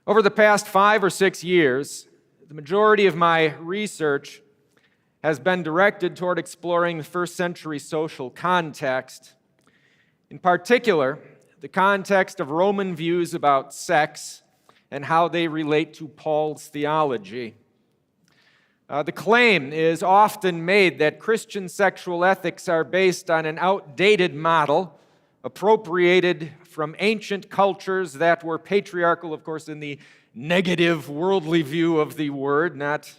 Over the past 5 or 6 years, the majority of my research has been directed toward exploring the first century social context. In particular, the context of Roman views about sex and how they relate to Paul's theology. The claim is often made that Christian sexual ethics are based on an outdated model appropriated from ancient cultures that were patriarchal, of course, in the negative worldly view of the word, not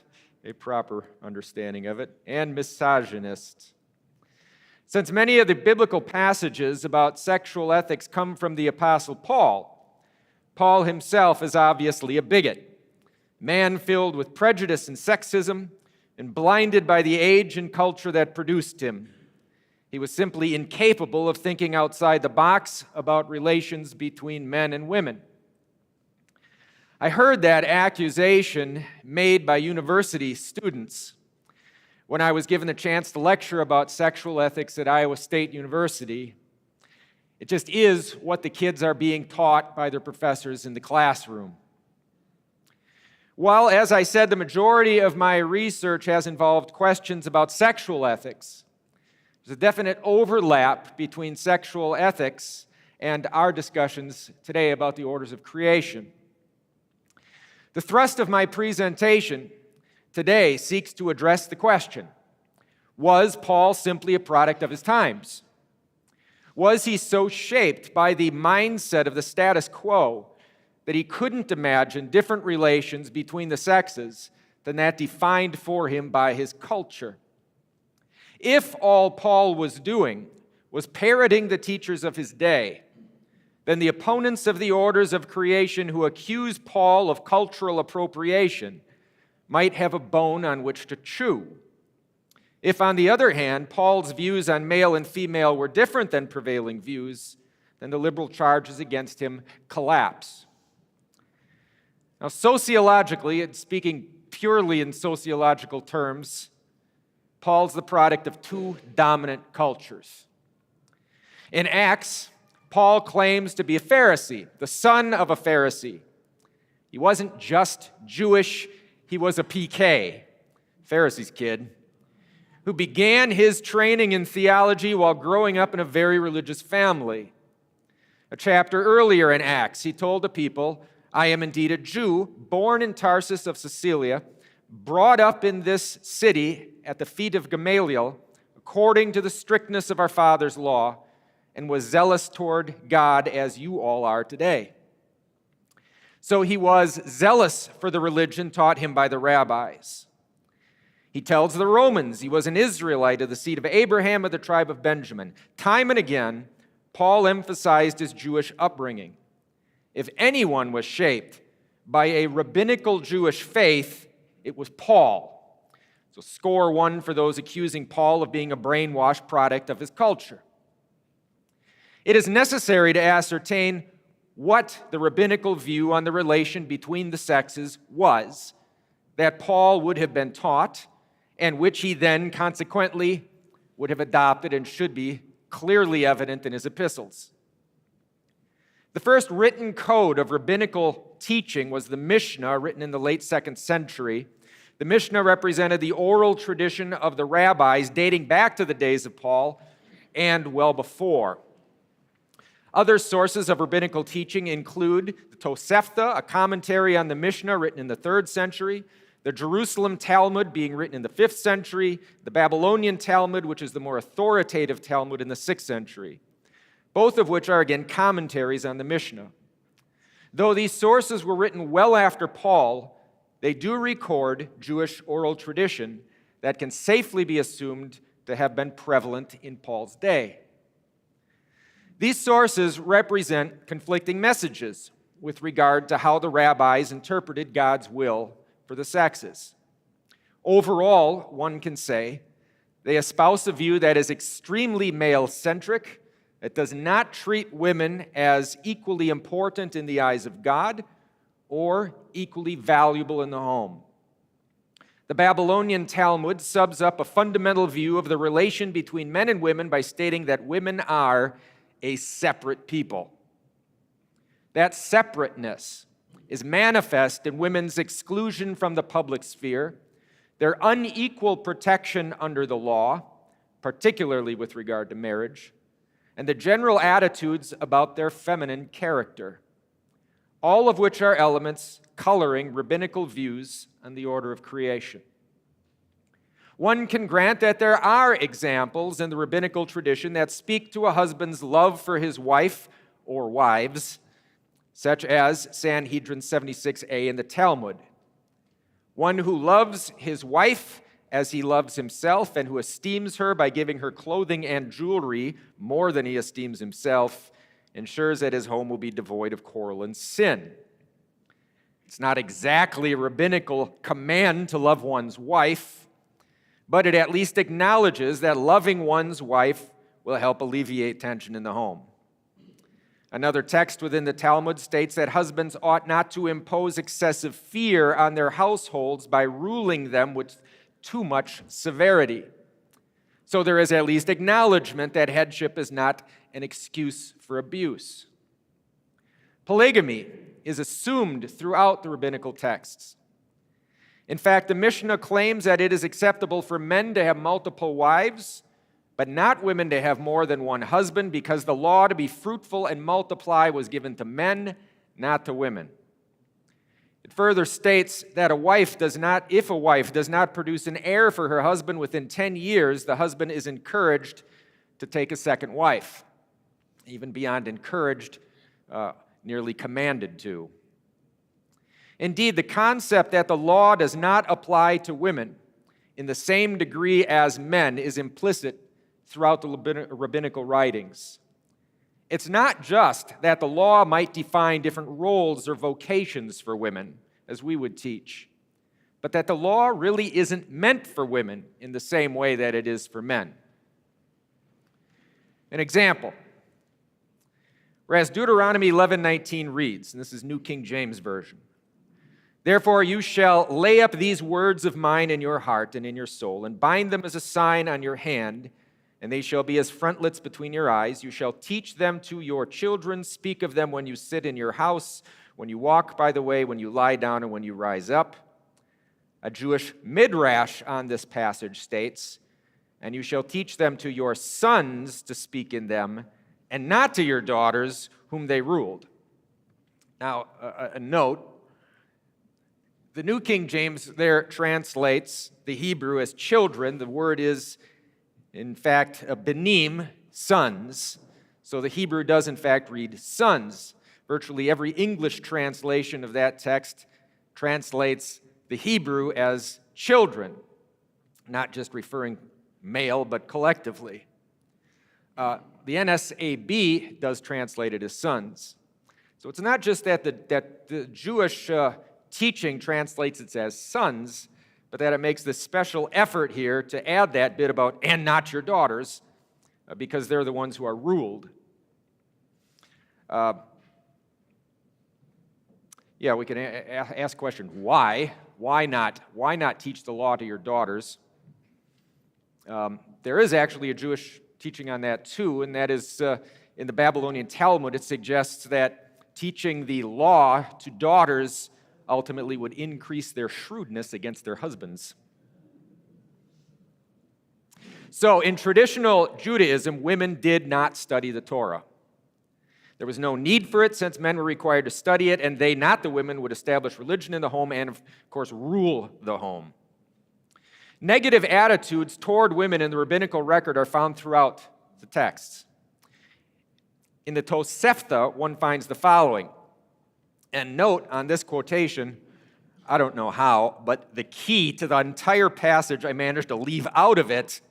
a proper understanding of it, and misogynist. Since many of the biblical passages about sexual ethics come from the Apostle Paul, Paul himself is obviously a bigot, man filled with prejudice and sexism, and blinded by the age and culture that produced him. He was simply incapable of thinking outside the box about relations between men and women. I heard that accusation made by university students when I was given the chance to lecture about sexual ethics at Iowa State University. It just is what the kids are being taught by their professors in the classroom. While, as I said, the majority of my research has involved questions about sexual ethics, there's a definite overlap between sexual ethics and our discussions today about the orders of creation. The thrust of my presentation today seeks to address the question, was Paul simply a product of his times? Was he so shaped by the mindset of the status quo that he couldn't imagine different relations between the sexes than that defined for him by his culture? If all Paul was doing was parroting the teachers of his day, then the opponents of the orders of creation who accuse Paul of cultural appropriation might have a bone on which to chew. If, on the other hand, Paul's views on male and female were different than prevailing views, then the liberal charges against him collapse. Now, sociologically, and speaking purely in sociological terms, Paul's the product of two dominant cultures. In Acts, Paul claims to be a Pharisee, the son of a Pharisee. He wasn't just Jewish, he was a PK, Pharisee's kid, who began his training in theology while growing up in a very religious family. A chapter earlier in Acts, he told the people, "I am indeed a Jew, born in Tarsus of Cilicia, brought up in this city at the feet of Gamaliel, according to the strictness of our father's law, and was zealous toward God as you all are today." So he was zealous for the religion taught him by the rabbis. He tells the Romans he was an Israelite of the seed of Abraham of the tribe of Benjamin. Time and again, Paul emphasized his Jewish upbringing. If anyone was shaped by a rabbinical Jewish faith, it was Paul. So score one for those accusing Paul of being a brainwashed product of his culture. It is necessary to ascertain what the rabbinical view on the relation between the sexes was that Paul would have been taught and which he then consequently would have adopted and should be clearly evident in his epistles. The first written code of rabbinical teaching was the Mishnah, written in the late 2nd century. The Mishnah represented the oral tradition of the rabbis dating back to the days of Paul and well before. Other sources of rabbinical teaching include the Tosefta, a commentary on the Mishnah written in the 3rd century, the Jerusalem Talmud being written in the 5th century, the Babylonian Talmud, which is the more authoritative Talmud in the 6th century, both of which are, again, commentaries on the Mishnah. Though these sources were written well after Paul, they do record Jewish oral tradition that can safely be assumed to have been prevalent in Paul's day. These sources represent conflicting messages with regard to how the rabbis interpreted God's will for the sexes. Overall, one can say, they espouse a view that is extremely male-centric, that does not treat women as equally important in the eyes of God or equally valuable in the home. The Babylonian Talmud subs up a fundamental view of the relation between men and women by stating that women are a separate people. That separateness is manifest in women's exclusion from the public sphere, their unequal protection under the law, particularly with regard to marriage, and the general attitudes about their feminine character, all of which are elements coloring rabbinical views on the order of creation. One can grant that there are examples in the rabbinical tradition that speak to a husband's love for his wife or wives, such as Sanhedrin 76a in the Talmud. One who loves his wife as he loves himself and who esteems her by giving her clothing and jewelry more than he esteems himself ensures that his home will be devoid of quarrel and sin. It's not exactly a rabbinical command to love one's wife, but it at least acknowledges that loving one's wife will help alleviate tension in the home. Another text within the Talmud states that husbands ought not to impose excessive fear on their households by ruling them with too much severity. So there is at least acknowledgement that headship is not an excuse for abuse. Polygamy is assumed throughout the rabbinical texts. In fact, the Mishnah claims that it is acceptable for men to have multiple wives, but not women to have more than one husband, because the law to be fruitful and multiply was given to men, not to women. It further states that if a wife does not produce an heir for her husband within 10 years, the husband is encouraged to take a second wife, even beyond encouraged, nearly commanded to. Indeed, the concept that the law does not apply to women in the same degree as men is implicit throughout the rabbinical writings. It's not just that the law might define different roles or vocations for women, as we would teach, but that the law really isn't meant for women in the same way that it is for men. An example, whereas Deuteronomy 11:19 reads, and this is New King James Version, "Therefore you shall lay up these words of mine in your heart and in your soul, and bind them as a sign on your hand, and they shall be as frontlets between your eyes. You shall teach them to your children, speak of them when you sit in your house, when you walk by the way, when you lie down, and when you rise up." A Jewish midrash on this passage states, "And you shall teach them to your sons to speak in them, and not to your daughters whom they ruled." Now, a note, the New King James there translates the Hebrew as children. The word is, in fact, benim, sons. So the Hebrew does, in fact, read sons. Virtually every English translation of that text translates the Hebrew as children, not just referring male, but collectively. The NSAB does translate it as sons. So it's not just that the Jewish teaching translates it as sons, but that it makes this special effort here to add that bit about, "and not your daughters," because they're the ones who are ruled. We can ask the question, why? Why not teach the law to your daughters? There is actually a Jewish teaching on that too, and that is in the Babylonian Talmud. It suggests that teaching the law to daughters ultimately would increase their shrewdness against their husbands. So in traditional Judaism, women did not study the Torah. There was no need for it since men were required to study it, and they, not the women, would establish religion in the home and, of course, rule the home. Negative attitudes toward women in the rabbinical record are found throughout the texts. In the Tosefta, one finds the following. And note on this quotation, I don't know how, but the key to the entire passage I managed to leave out of it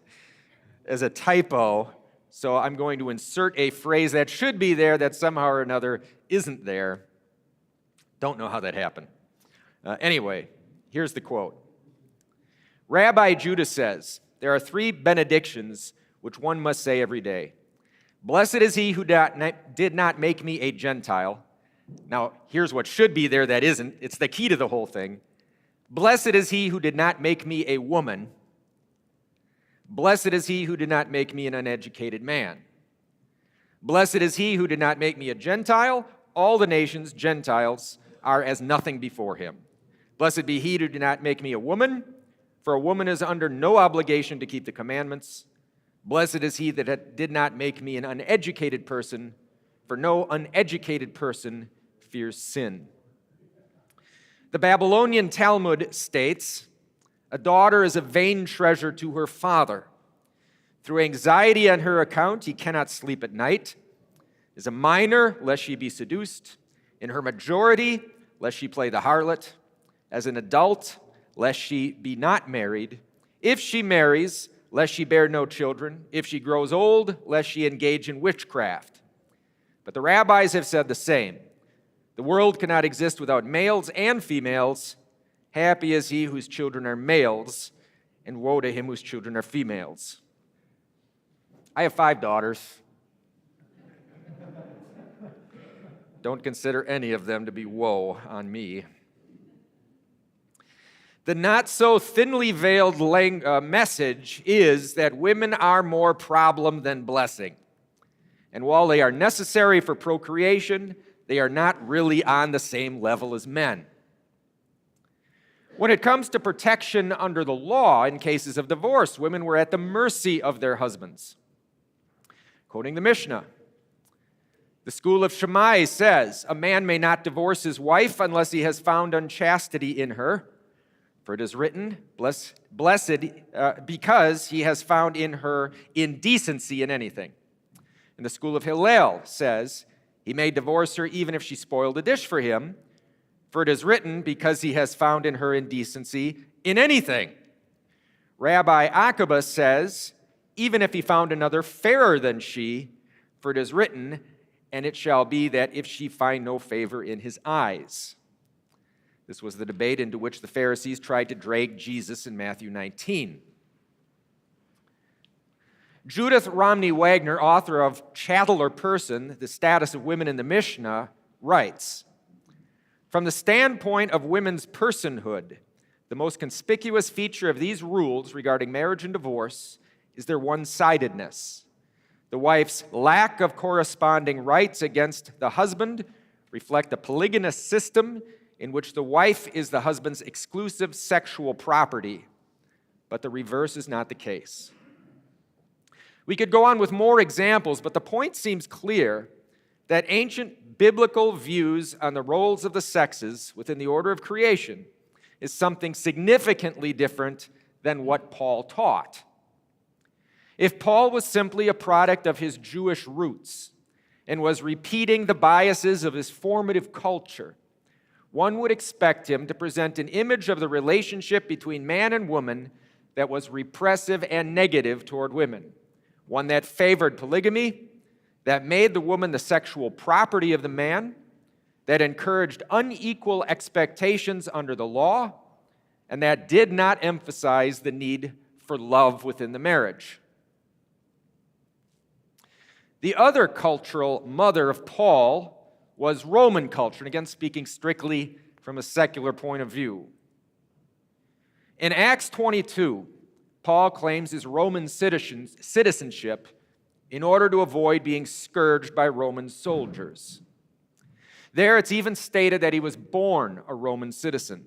as a typo. So I'm going to insert a phrase that should be there that somehow or another isn't there. Don't know how that happened. Anyway, here's the quote. Rabbi Judah says, "There are 3 benedictions which one must say every day. Blessed is he who did not make me a Gentile." Now, here's what should be there that isn't. It's the key to the whole thing. "Blessed is he who did not make me a woman. Blessed is he who did not make me an uneducated man. Blessed is he who did not make me a Gentile. All the nations, Gentiles, are as nothing before him. Blessed be he who did not make me a woman, for a woman is under no obligation to keep the commandments. Blessed is he that did not make me an uneducated person, for no uneducated person fears sin. The Babylonian Talmud states, a daughter is a vain treasure to her father. Through anxiety on her account, he cannot sleep at night. As a minor, lest she be seduced. In her majority, lest she play the harlot. As an adult, lest she be not married. If she marries, lest she bear no children. If she grows old, lest she engage in witchcraft. But the rabbis have said the same. The world cannot exist without males and females. Happy is he whose children are males, and woe to him whose children are females. I have 5 daughters. Don't consider any of them to be woe on me. The not so thinly veiled message is that women are more problem than blessing. And while they are necessary for procreation, they are not really on the same level as men. When it comes to protection under the law in cases of divorce, women were at the mercy of their husbands. Quoting the Mishnah, the school of Shammai says, a man may not divorce his wife unless he has found unchastity in her. For it is written, blessed because he has found in her indecency in anything. And the school of Hillel says, he may divorce her even if she spoiled a dish for him. For it is written, because he has found in her indecency in anything. Rabbi Akiba says, even if he found another fairer than she, for it is written, and it shall be that if she find no favor in his eyes. This was the debate into which the Pharisees tried to drag Jesus in Matthew 19. Judith Romney Wagner, author of Chattel or Person, The Status of Women in the Mishnah, writes, from the standpoint of women's personhood, the most conspicuous feature of these rules regarding marriage and divorce is their one-sidedness. The wife's lack of corresponding rights against the husband reflect a polygamous system in which the wife is the husband's exclusive sexual property, but the reverse is not the case. We could go on with more examples, but the point seems clear that ancient biblical views on the roles of the sexes within the order of creation is something significantly different than what Paul taught. If Paul was simply a product of his Jewish roots and was repeating the biases of his formative culture, one would expect him to present an image of the relationship between man and woman that was repressive and negative toward women, one that favored polygamy, that made the woman the sexual property of the man, that encouraged unequal expectations under the law, and that did not emphasize the need for love within the marriage. The other cultural mother of Paul was Roman culture, and again speaking strictly from a secular point of view. In Acts 22, Paul claims his Roman citizenship in order to avoid being scourged by Roman soldiers. There it's even stated that he was born a Roman citizen.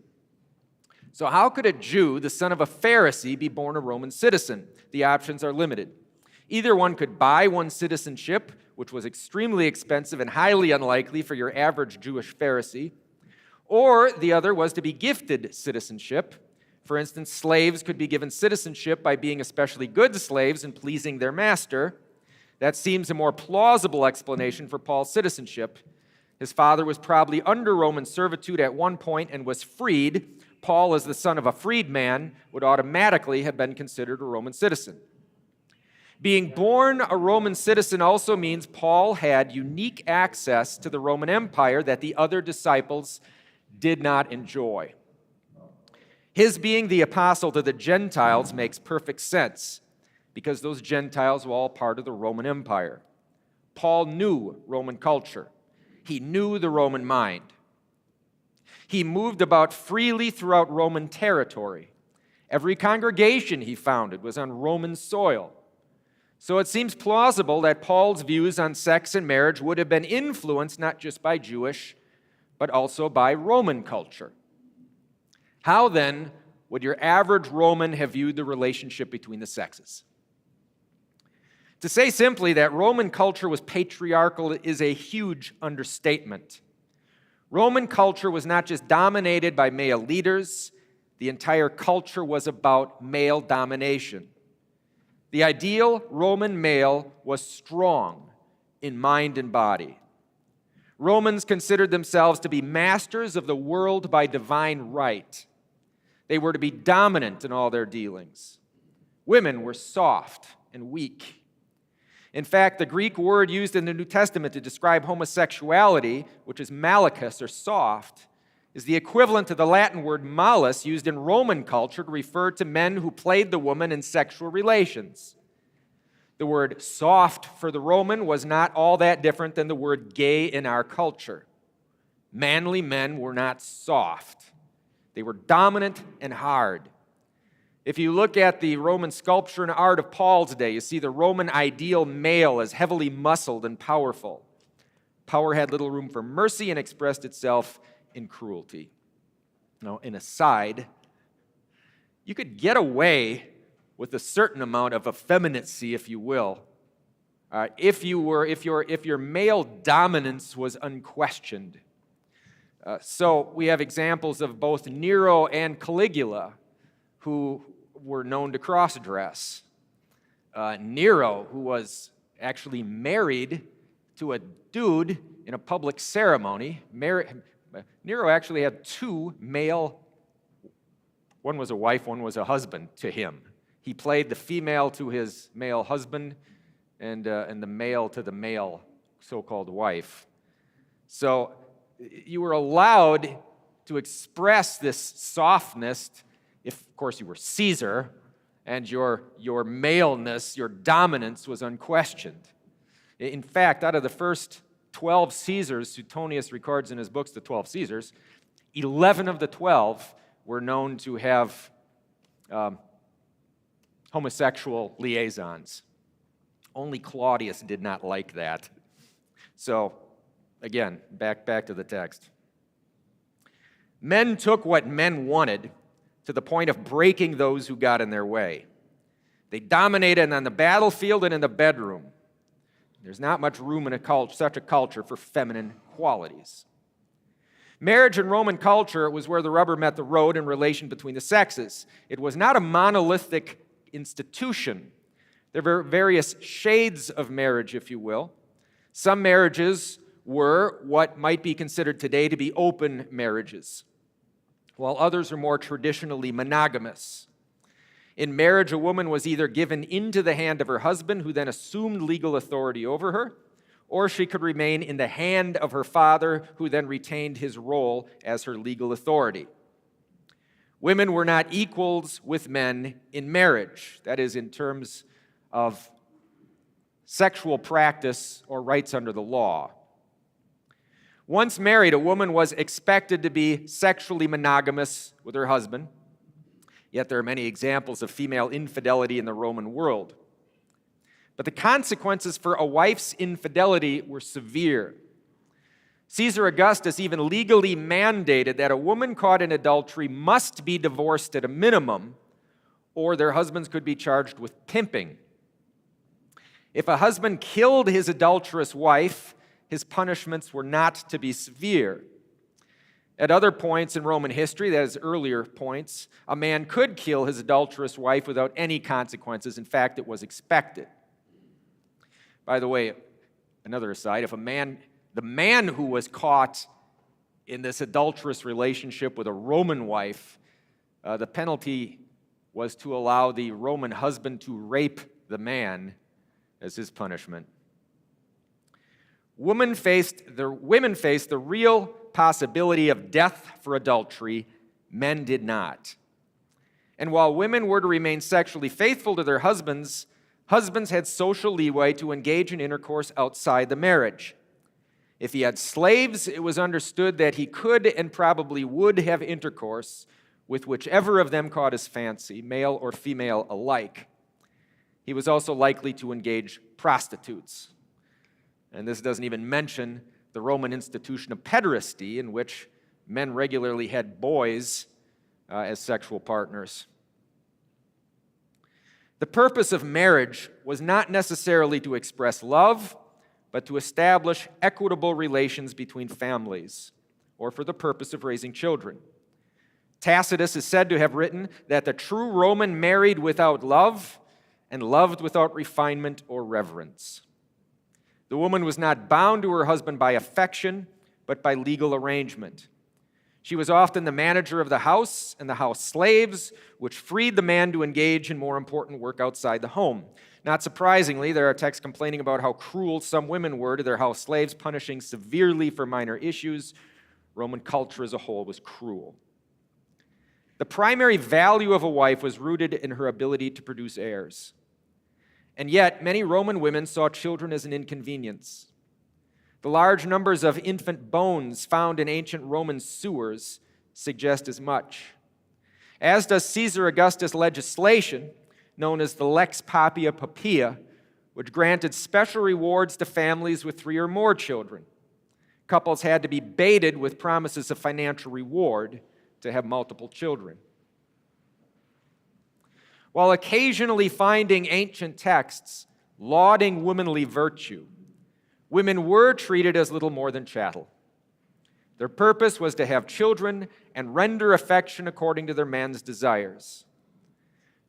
So how could a Jew, the son of a Pharisee, be born a Roman citizen? The options are limited. Either one could buy one's citizenship, which was extremely expensive and highly unlikely for your average Jewish Pharisee, or the other was to be gifted citizenship. For instance, slaves could be given citizenship by being especially good slaves and pleasing their master. That seems a more plausible explanation for Paul's citizenship. His father was probably under Roman servitude at one point and was freed. Paul, as the son of a freedman, would automatically have been considered a Roman citizen. Being born a Roman citizen also means Paul had unique access to the Roman Empire that the other disciples did not enjoy. His being the apostle to the Gentiles makes perfect sense, because those Gentiles were all part of the Roman Empire. Paul knew Roman culture. He knew the Roman mind. He moved about freely throughout Roman territory. Every congregation he founded was on Roman soil. So it seems plausible that Paul's views on sex and marriage would have been influenced not just by Jewish, but also by Roman culture. How then would your average Roman have viewed the relationship between the sexes? To say simply that Roman culture was patriarchal is a huge understatement. Roman culture was not just dominated by male leaders, the entire culture was about male domination. The ideal Roman male was strong in mind and body. Romans considered themselves to be masters of the world by divine right. They were to be dominant in all their dealings. Women were soft and weak. In fact, the Greek word used in the New Testament to describe homosexuality, which is malachus or soft, is the equivalent to the Latin word malus used in Roman culture to refer to men who played the woman in sexual relations. The word soft for the Roman was not all that different than the word gay in our culture. Manly men were not soft. They were dominant and hard. If you look at the Roman sculpture and art of Paul's day, you see the Roman ideal male as heavily muscled and powerful. Power had little room for mercy and expressed itself in cruelty. Now, in aside, you could get away with a certain amount of effeminacy, if you will, if your male dominance was unquestioned. So we have examples of both Nero and Caligula, who were known to cross-dress. Nero, who was actually married to a dude in a public ceremony. Nero actually had two male, one was a wife, one was a husband to him. He played the female to his male husband and the male to the male so-called wife. So you were allowed to express this softness if, of course, you were Caesar and your maleness, your dominance was unquestioned. In fact, out of the first 12 Caesars, Suetonius records in his books, the 12 Caesars, 11 of the 12 were known to have homosexual liaisons. Only Claudius did not like that. So, again, back to the text. Men took what men wanted to the point of breaking those who got in their way. They dominated on the battlefield and in the bedroom. There's not much room in such a culture for feminine qualities. Marriage in Roman culture was where the rubber met the road in relation between the sexes. It was not a monolithic institution. There were various shades of marriage, if you will. Some marriages were what might be considered today to be open marriages, while others are more traditionally monogamous. In marriage, a woman was either given into the hand of her husband, who then assumed legal authority over her, or she could remain in the hand of her father, who then retained his role as her legal authority. Women were not equals with men in marriage, that is, in terms of sexual practice or rights under the law. Once married, a woman was expected to be sexually monogamous with her husband, yet there are many examples of female infidelity in the Roman world. But the consequences for a wife's infidelity were severe. Caesar Augustus even legally mandated that a woman caught in adultery must be divorced at a minimum, or their husbands could be charged with pimping. If a husband killed his adulterous wife, his punishments were not to be severe. At other points in Roman history, that is earlier points, a man could kill his adulterous wife without any consequences. In fact, it was expected. By the way, another aside, if the man who was caught in this adulterous relationship with a Roman wife, the penalty was to allow the Roman husband to rape the man as his punishment. Women faced the real possibility of death for adultery. Men did not. And while women were to remain sexually faithful to their husbands, husbands had social leeway to engage in intercourse outside the marriage. If he had slaves, it was understood that he could and probably would have intercourse with whichever of them caught his fancy, male or female alike. He was also likely to engage prostitutes. And this doesn't even mention the Roman institution of pederasty, in which men regularly had boys as sexual partners. The purpose of marriage was not necessarily to express love, but to establish equitable relations between families, or for the purpose of raising children. Tacitus is said to have written that the true Roman married without love and loved without refinement or reverence. The woman was not bound to her husband by affection, but by legal arrangement. She was often the manager of the house and the house slaves, which freed the man to engage in more important work outside the home. Not surprisingly, there are texts complaining about how cruel some women were to their house slaves, punishing severely for minor issues. Roman culture as a whole was cruel. The primary value of a wife was rooted in her ability to produce heirs. And yet, many Roman women saw children as an inconvenience. The large numbers of infant bones found in ancient Roman sewers suggest as much. As does Caesar Augustus' legislation, known as the Lex Papia Poppaea, which granted special rewards to families with 3 or more children. Couples had to be baited with promises of financial reward to have multiple children. While occasionally finding ancient texts lauding womanly virtue, women were treated as little more than chattel. Their purpose was to have children and render affection according to their man's desires.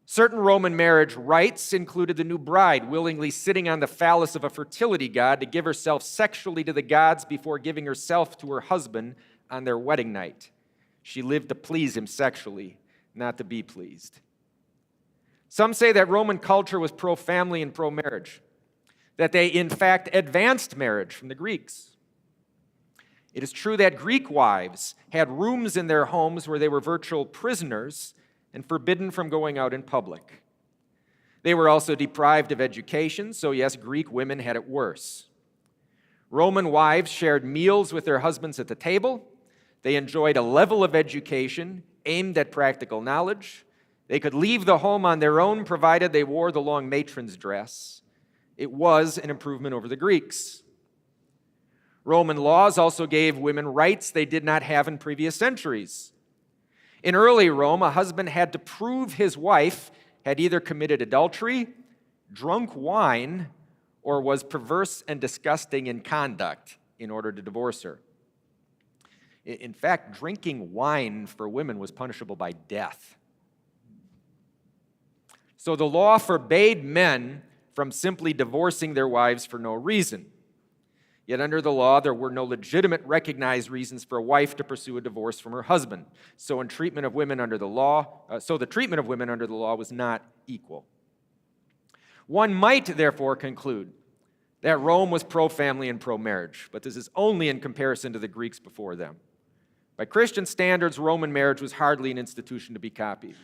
Certain Roman marriage rites included the new bride willingly sitting on the phallus of a fertility god to give herself sexually to the gods before giving herself to her husband on their wedding night. She lived to please him sexually, not to be pleased. Some say that Roman culture was pro-family and pro-marriage, that they in fact advanced marriage from the Greeks. It is true that Greek wives had rooms in their homes where they were virtual prisoners and forbidden from going out in public. They were also deprived of education, so yes, Greek women had it worse. Roman wives shared meals with their husbands at the table. They enjoyed a level of education aimed at practical knowledge. They could leave the home on their own, provided they wore the long matron's dress. It was an improvement over the Greeks. Roman laws also gave women rights they did not have in previous centuries. In early Rome, a husband had to prove his wife had either committed adultery, drunk wine, or was perverse and disgusting in conduct in order to divorce her. In fact, drinking wine for women was punishable by death. So the law forbade men from simply divorcing their wives for no reason. Yet under the law, there were no legitimate recognized reasons for a wife to pursue a divorce from her husband. So the treatment of women under the law was not equal. One might therefore conclude that Rome was pro-family and pro-marriage, but this is only in comparison to the Greeks before them. By Christian standards, Roman marriage was hardly an institution to be copied.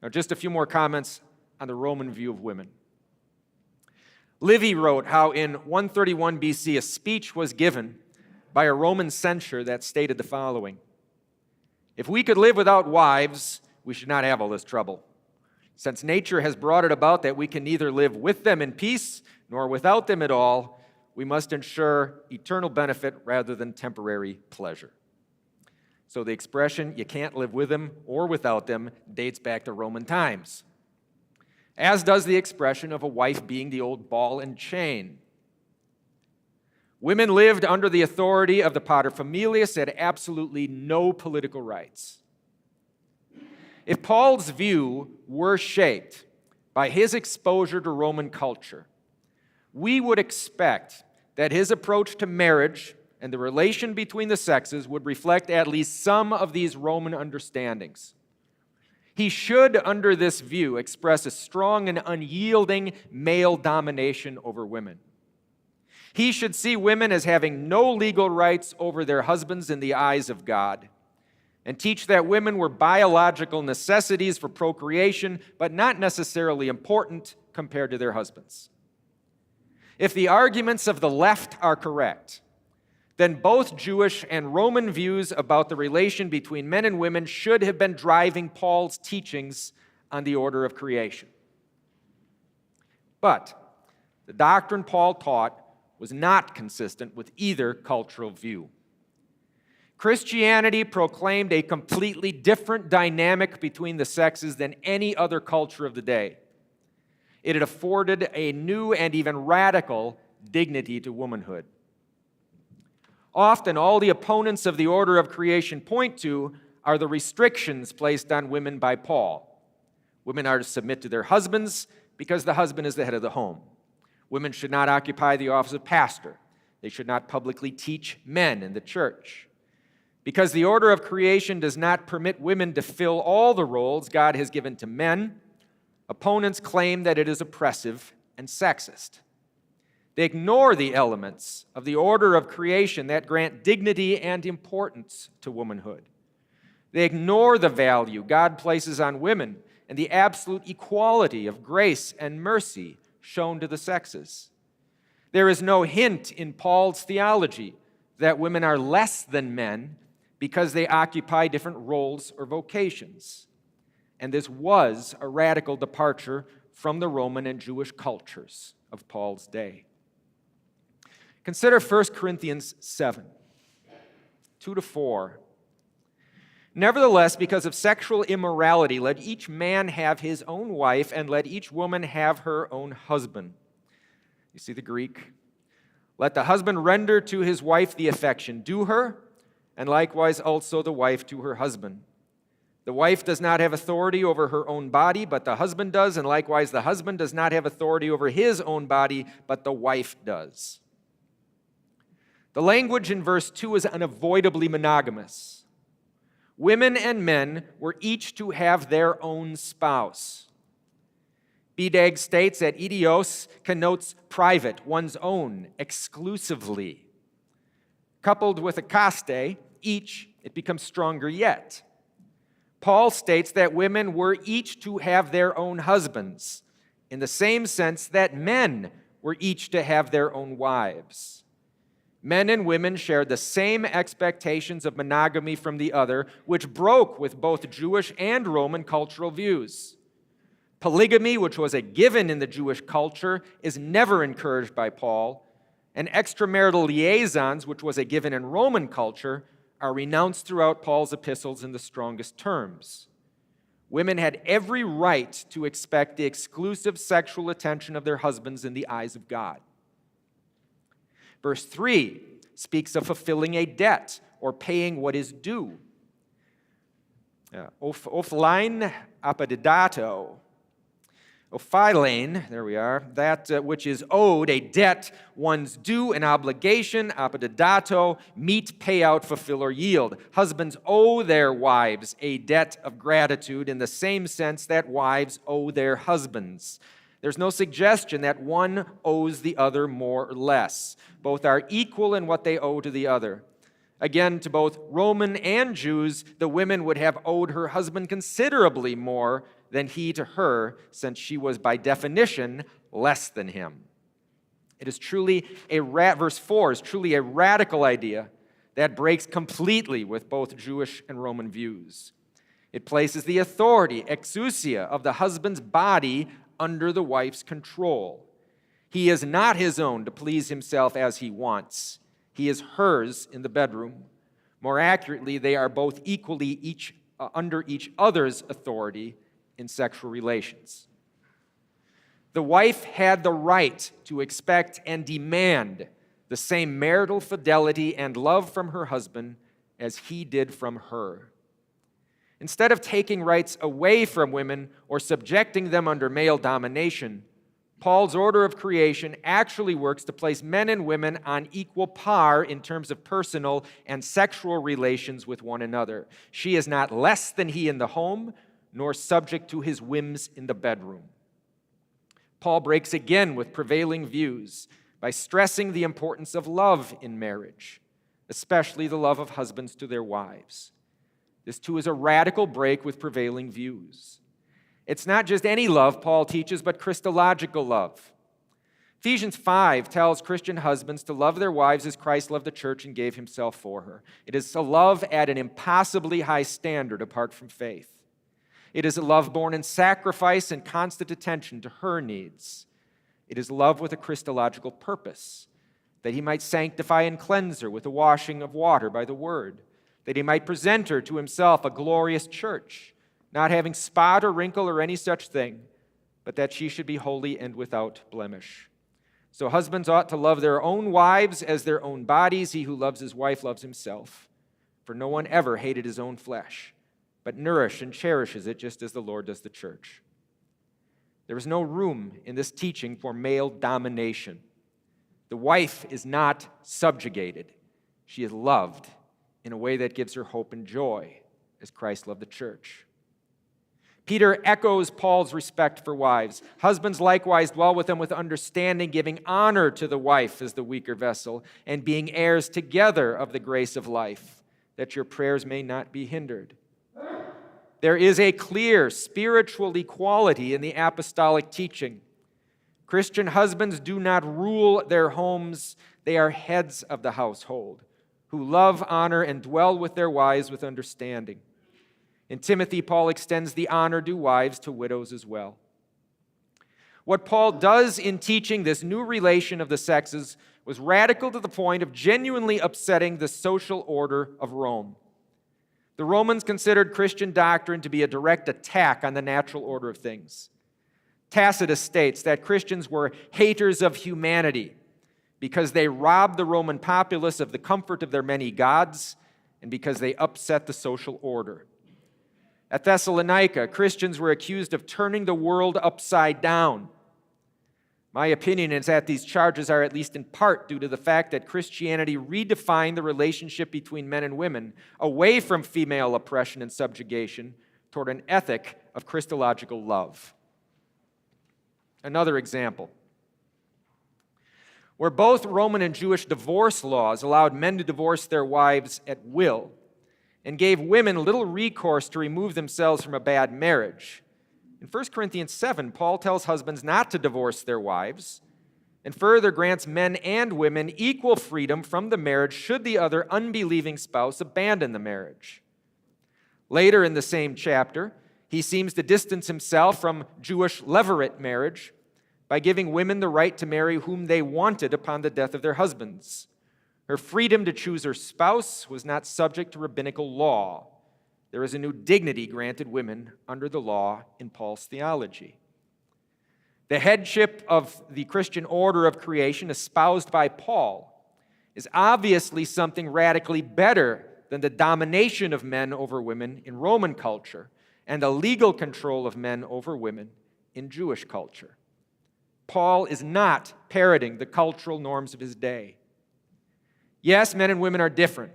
Now, just a few more comments on the Roman view of women. Livy wrote how in 131 BC a speech was given by a Roman censor that stated the following: "If we could live without wives, we should not have all this trouble. Since nature has brought it about that we can neither live with them in peace nor without them at all, we must ensure eternal benefit rather than temporary pleasure." So the expression, "you can't live with them or without them," dates back to Roman times. As does the expression of a wife being the old ball and chain. Women lived under the authority of the paterfamilias, had absolutely no political rights. If Paul's view were shaped by his exposure to Roman culture, we would expect that his approach to marriage and the relation between the sexes would reflect at least some of these Roman understandings. He should, under this view, express a strong and unyielding male domination over women. He should see women as having no legal rights over their husbands in the eyes of God, and teach that women were biological necessities for procreation, but not necessarily important compared to their husbands. If the arguments of the left are correct, then both Jewish and Roman views about the relation between men and women should have been driving Paul's teachings on the order of creation. But the doctrine Paul taught was not consistent with either cultural view. Christianity proclaimed a completely different dynamic between the sexes than any other culture of the day. It had afforded a new and even radical dignity to womanhood. Often, all the opponents of the order of creation point to are the restrictions placed on women by Paul. Women are to submit to their husbands because the husband is the head of the home. Women should not occupy the office of pastor. They should not publicly teach men in the church. Because the order of creation does not permit women to fill all the roles God has given to men, opponents claim that it is oppressive and sexist. They ignore the elements of the order of creation that grant dignity and importance to womanhood. They ignore the value God places on women and the absolute equality of grace and mercy shown to the sexes. There is no hint in Paul's theology that women are less than men because they occupy different roles or vocations. And this was a radical departure from the Roman and Jewish cultures of Paul's day. Consider 1 Corinthians 7, 2-4. Nevertheless, because of sexual immorality, let each man have his own wife, and let each woman have her own husband. You see the Greek? Let the husband render to his wife the affection due her, and likewise also the wife to her husband. The wife does not have authority over her own body, but the husband does, and likewise the husband does not have authority over his own body, but the wife does. The language in verse 2 is unavoidably monogamous. Women and men were each to have their own spouse. Bedag states that idios connotes private, one's own, exclusively. Coupled with akaste, each, it becomes stronger yet. Paul states that women were each to have their own husbands, in the same sense that men were each to have their own wives. Men and women shared the same expectations of monogamy from the other, which broke with both Jewish and Roman cultural views. Polygamy, which was a given in the Jewish culture, is never encouraged by Paul, and extramarital liaisons, which was a given in Roman culture, are renounced throughout Paul's epistles in the strongest terms. Women had every right to expect the exclusive sexual attention of their husbands in the eyes of God. Verse 3 speaks of fulfilling a debt or paying what is due. Ophilein apodidato. Ophilein, there we are, that which is owed, a debt, one's due, an obligation, apodidato, meet, pay out, fulfill, or yield. Husbands owe their wives a debt of gratitude in the same sense that wives owe their husbands. There's no suggestion that one owes the other more or less. Both are equal in what they owe to the other. Again, to both Roman and Jews, the women would have owed her husband considerably more than he to her, since she was by definition less than him. It is truly verse 4 is truly a radical idea that breaks completely with both Jewish and Roman views. It places the authority, exousia, of the husband's body under the wife's control. He is not his own to please himself as he wants. He is hers in the bedroom. More accurately, they are both equally under each other's authority in sexual relations. The wife had the right to expect and demand the same marital fidelity and love from her husband as he did from her. Instead of taking rights away from women or subjecting them under male domination, Paul's order of creation actually works to place men and women on equal par in terms of personal and sexual relations with one another. She is not less than he in the home, nor subject to his whims in the bedroom. Paul breaks again with prevailing views by stressing the importance of love in marriage, especially the love of husbands to their wives. This too is a radical break with prevailing views. It's not just any love, Paul teaches, but Christological love. Ephesians 5 tells Christian husbands to love their wives as Christ loved the church and gave himself for her. It is a love at an impossibly high standard apart from faith. It is a love born in sacrifice and constant attention to her needs. It is love with a Christological purpose, that he might sanctify and cleanse her with the washing of water by the word, that he might present her to himself a glorious church, not having spot or wrinkle or any such thing, but that she should be holy and without blemish. So husbands ought to love their own wives as their own bodies. He who loves his wife loves himself. For no one ever hated his own flesh, but nourishes and cherishes it just as the Lord does the church. There is no room in this teaching for male domination. The wife is not subjugated. She is loved in a way that gives her hope and joy, as Christ loved the church. Peter echoes Paul's respect for wives. Husbands likewise dwell with them with understanding, giving honor to the wife as the weaker vessel, and being heirs together of the grace of life, that your prayers may not be hindered. There is a clear spiritual equality in the apostolic teaching. Christian husbands do not rule their homes. They are heads of the household, who love, honor, and dwell with their wives with understanding. In Timothy, Paul extends the honor due wives to widows as well. What Paul does in teaching this new relation of the sexes was radical to the point of genuinely upsetting the social order of Rome. The Romans considered Christian doctrine to be a direct attack on the natural order of things. Tacitus states that Christians were haters of humanity because they robbed the Roman populace of the comfort of their many gods and because they upset the social order. At Thessalonica, Christians were accused of turning the world upside down. My opinion is that these charges are at least in part due to the fact that Christianity redefined the relationship between men and women away from female oppression and subjugation toward an ethic of Christological love. Another example. Where both Roman and Jewish divorce laws allowed men to divorce their wives at will and gave women little recourse to remove themselves from a bad marriage, in 1 Corinthians 7, Paul tells husbands not to divorce their wives and further grants men and women equal freedom from the marriage should the other unbelieving spouse abandon the marriage. Later in the same chapter, he seems to distance himself from Jewish levirate marriage by giving women the right to marry whom they wanted upon the death of their husbands. Her freedom to choose her spouse was not subject to rabbinical law. There is a new dignity granted women under the law in Paul's theology. The headship of the Christian order of creation espoused by Paul is obviously something radically better than the domination of men over women in Roman culture and the legal control of men over women in Jewish culture. Paul is not parroting the cultural norms of his day. Yes, men and women are different,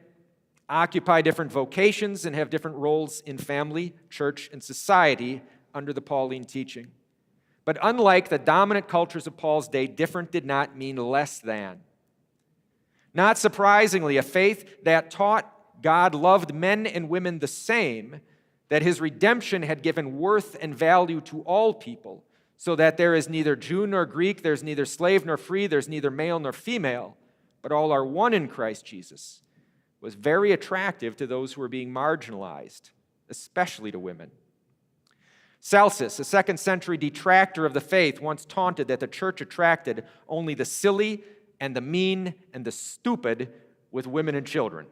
occupy different vocations, and have different roles in family, church, and society under the Pauline teaching. But unlike the dominant cultures of Paul's day, different did not mean less than. Not surprisingly, a faith that taught God loved men and women the same, that his redemption had given worth and value to all people, so that there is neither Jew nor Greek, there's neither slave nor free, there's neither male nor female, but all are one in Christ Jesus, was very attractive to those who were being marginalized, especially to women. Celsus, a 2nd century detractor of the faith, once taunted that the church attracted only the silly and the mean and the stupid with women and children.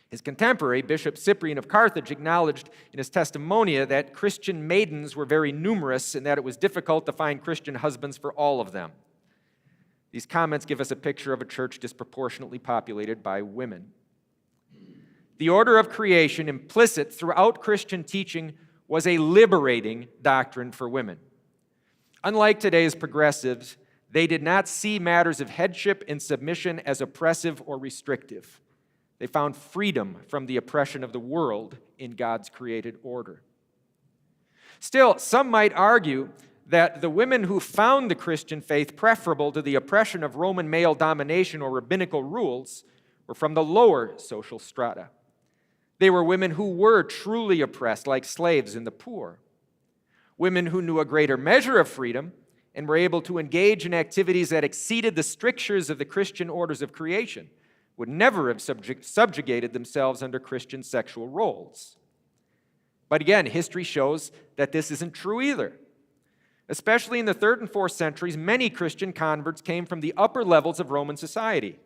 His contemporary, Bishop Cyprian of Carthage, acknowledged in his Testimonia that Christian maidens were very numerous and that it was difficult to find Christian husbands for all of them. These comments give us a picture of a church disproportionately populated by women. The order of creation implicit throughout Christian teaching was a liberating doctrine for women. Unlike today's progressives, they did not see matters of headship and submission as oppressive or restrictive. They found freedom from the oppression of the world in God's created order. Still, some might argue that the women who found the Christian faith preferable to the oppression of Roman male domination or rabbinical rules were from the lower social strata. They were women who were truly oppressed, like slaves and the poor. Women who knew a greater measure of freedom and were able to engage in activities that exceeded the strictures of the Christian orders of creation would never have subjugated themselves under Christian sexual roles. But again, history shows that this isn't true either. Especially in the 3rd and 4th centuries, many Christian converts came from the upper levels of Roman society.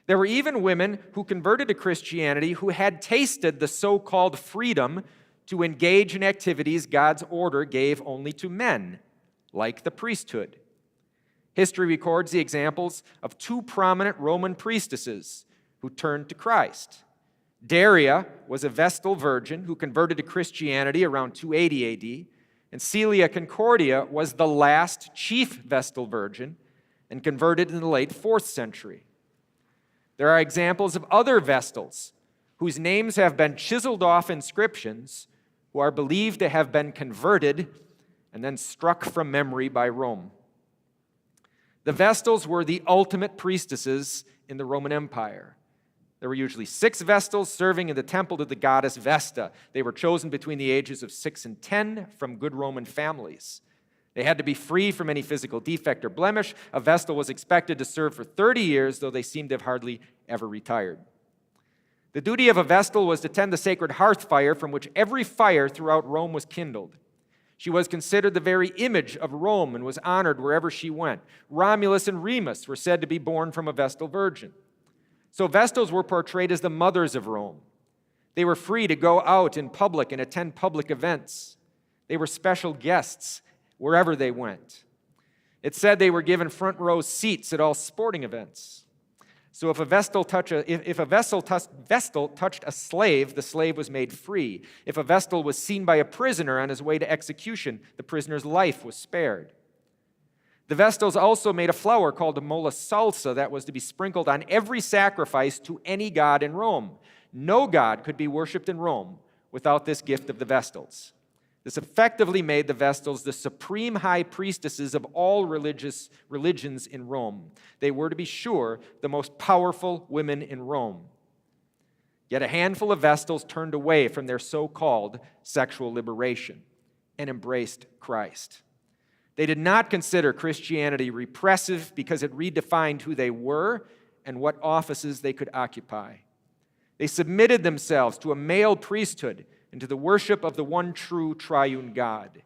There were even women who converted to Christianity who had tasted the so-called freedom to engage in activities God's order gave only to men, like the priesthood. History records the examples of 2 prominent Roman priestesses who turned to Christ. Daria was a Vestal virgin who converted to Christianity around 280 AD, and Celia Concordia was the last chief Vestal virgin and converted in the late 4th century. There are examples of other Vestals whose names have been chiseled off inscriptions, who are believed to have been converted and then struck from memory by Rome. The Vestals were the ultimate priestesses in the Roman Empire. There were usually 6 Vestals serving in the temple to the goddess Vesta. They were chosen between the ages of 6 and 10 from good Roman families. They had to be free from any physical defect or blemish. A Vestal was expected to serve for 30 years, though they seemed to have hardly ever retired. The duty of a Vestal was to tend the sacred hearth fire from which every fire throughout Rome was kindled. She was considered the very image of Rome and was honored wherever she went. Romulus and Remus were said to be born from a Vestal virgin. So Vestals were portrayed as the mothers of Rome. They were free to go out in public and attend public events. They were special guests wherever they went. It said they were given front row seats at all sporting events. So if a Vestal touched a slave, the slave was made free. If a Vestal was seen by a prisoner on his way to execution, the prisoner's life was spared. The Vestals also made a flower called a molla salsa that was to be sprinkled on every sacrifice to any god in Rome. No god could be worshipped in Rome without this gift of the Vestals. This effectively made the Vestals the supreme high priestesses of all religions in Rome. They were, to be sure, the most powerful women in Rome. Yet a handful of Vestals turned away from their so-called sexual liberation and embraced Christ. They did not consider Christianity repressive because it redefined who they were and what offices they could occupy. They submitted themselves to a male priesthood and to the worship of the one true triune God.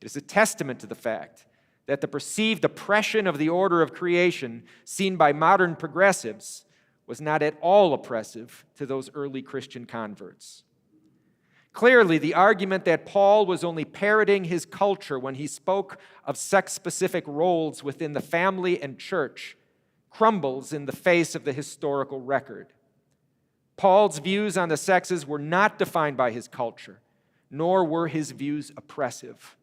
It is a testament to the fact that the perceived oppression of the order of creation seen by modern progressives was not at all oppressive to those early Christian converts. Clearly, the argument that Paul was only parroting his culture when he spoke of sex-specific roles within the family and church crumbles in the face of the historical record. Paul's views on the sexes were not defined by his culture, nor were his views oppressive.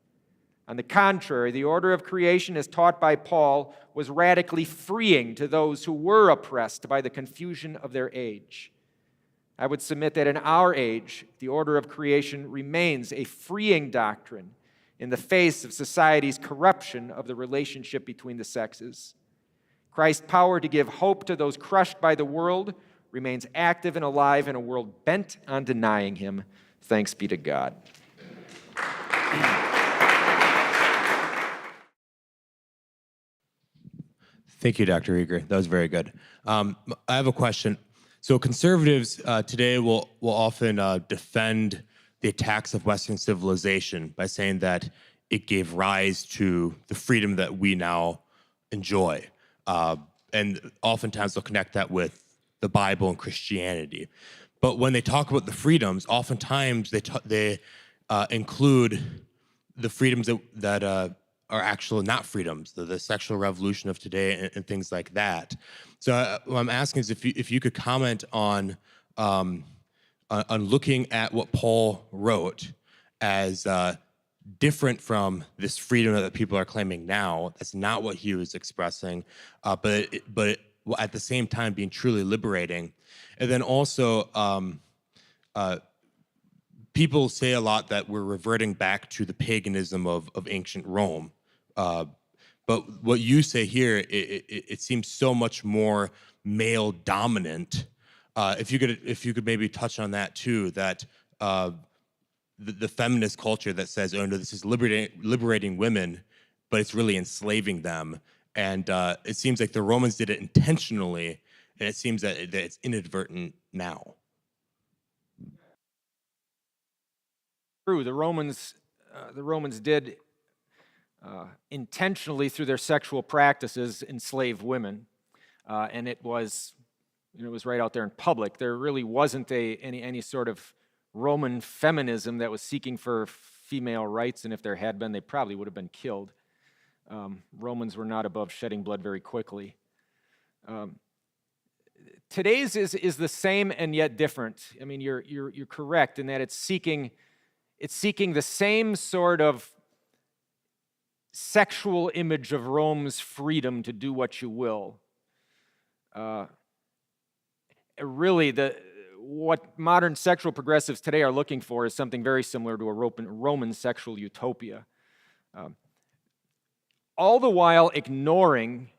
On the contrary, the order of creation as taught by Paul was radically freeing to those who were oppressed by the confusion of their age. I would submit that in our age, the order of creation remains a freeing doctrine in the face of society's corruption of the relationship between the sexes. Christ's power to give hope to those crushed by the world remains active and alive in a world bent on denying him. Thanks be to God. Thank you, Dr. Rueger. That was very good. I have a question. So conservatives today will often defend the attacks of Western civilization by saying that it gave rise to the freedom that we now enjoy. And oftentimes they'll connect that with the Bible and Christianity. But when they talk about the freedoms, oftentimes they include the freedoms that are actually not freedoms, the sexual revolution of today and things like that. So what I'm asking is if you could comment on looking at what Paul wrote as different from this freedom that people are claiming now. That's not what he was expressing, but at the same time being truly liberating. And then also, people say a lot that we're reverting back to the paganism of ancient Rome. But what you say here, it seems so much more male dominant. If you could maybe touch on that too, that the feminist culture that says, oh no, this is liberating women, but it's really enslaving them. And it seems like the Romans did it intentionally, and it seems that it's inadvertent now. True, the Romans did intentionally through their sexual practices enslave women, and it was right out there in public. There really wasn't any sort of Roman feminism that was seeking for female rights, and if there had been, they probably would have been killed. Romans were not above shedding blood very quickly. Today's is the same and yet different. I mean, you're correct in that it's seeking the same sort of sexual image of Rome's freedom to do what you will. Really, what modern sexual progressives today are looking for is something very similar to a Roman sexual utopia. All the while ignoring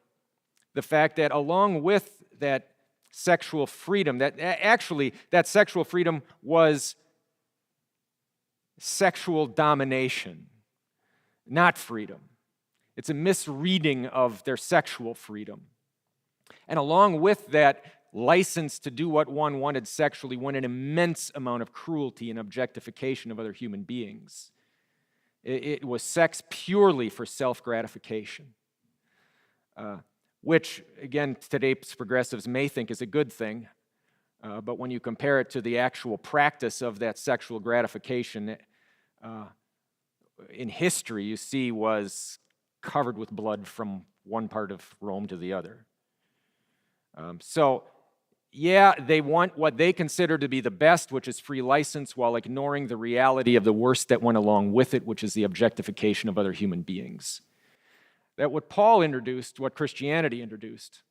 the fact that along with that sexual freedom, that sexual freedom was sexual domination, not freedom. It's a misreading of their sexual freedom. And along with that license to do what one wanted sexually went an immense amount of cruelty and objectification of other human beings. It was sex purely for self-gratification, which, again, today's progressives may think is a good thing, but when you compare it to the actual practice of that sexual gratification in history, you see was covered with blood from one part of Rome to the other. They want what they consider to be the best, which is free license, while ignoring the reality of the worst that went along with it, which is the objectification of other human beings. That what Paul introduced, what Christianity introduced,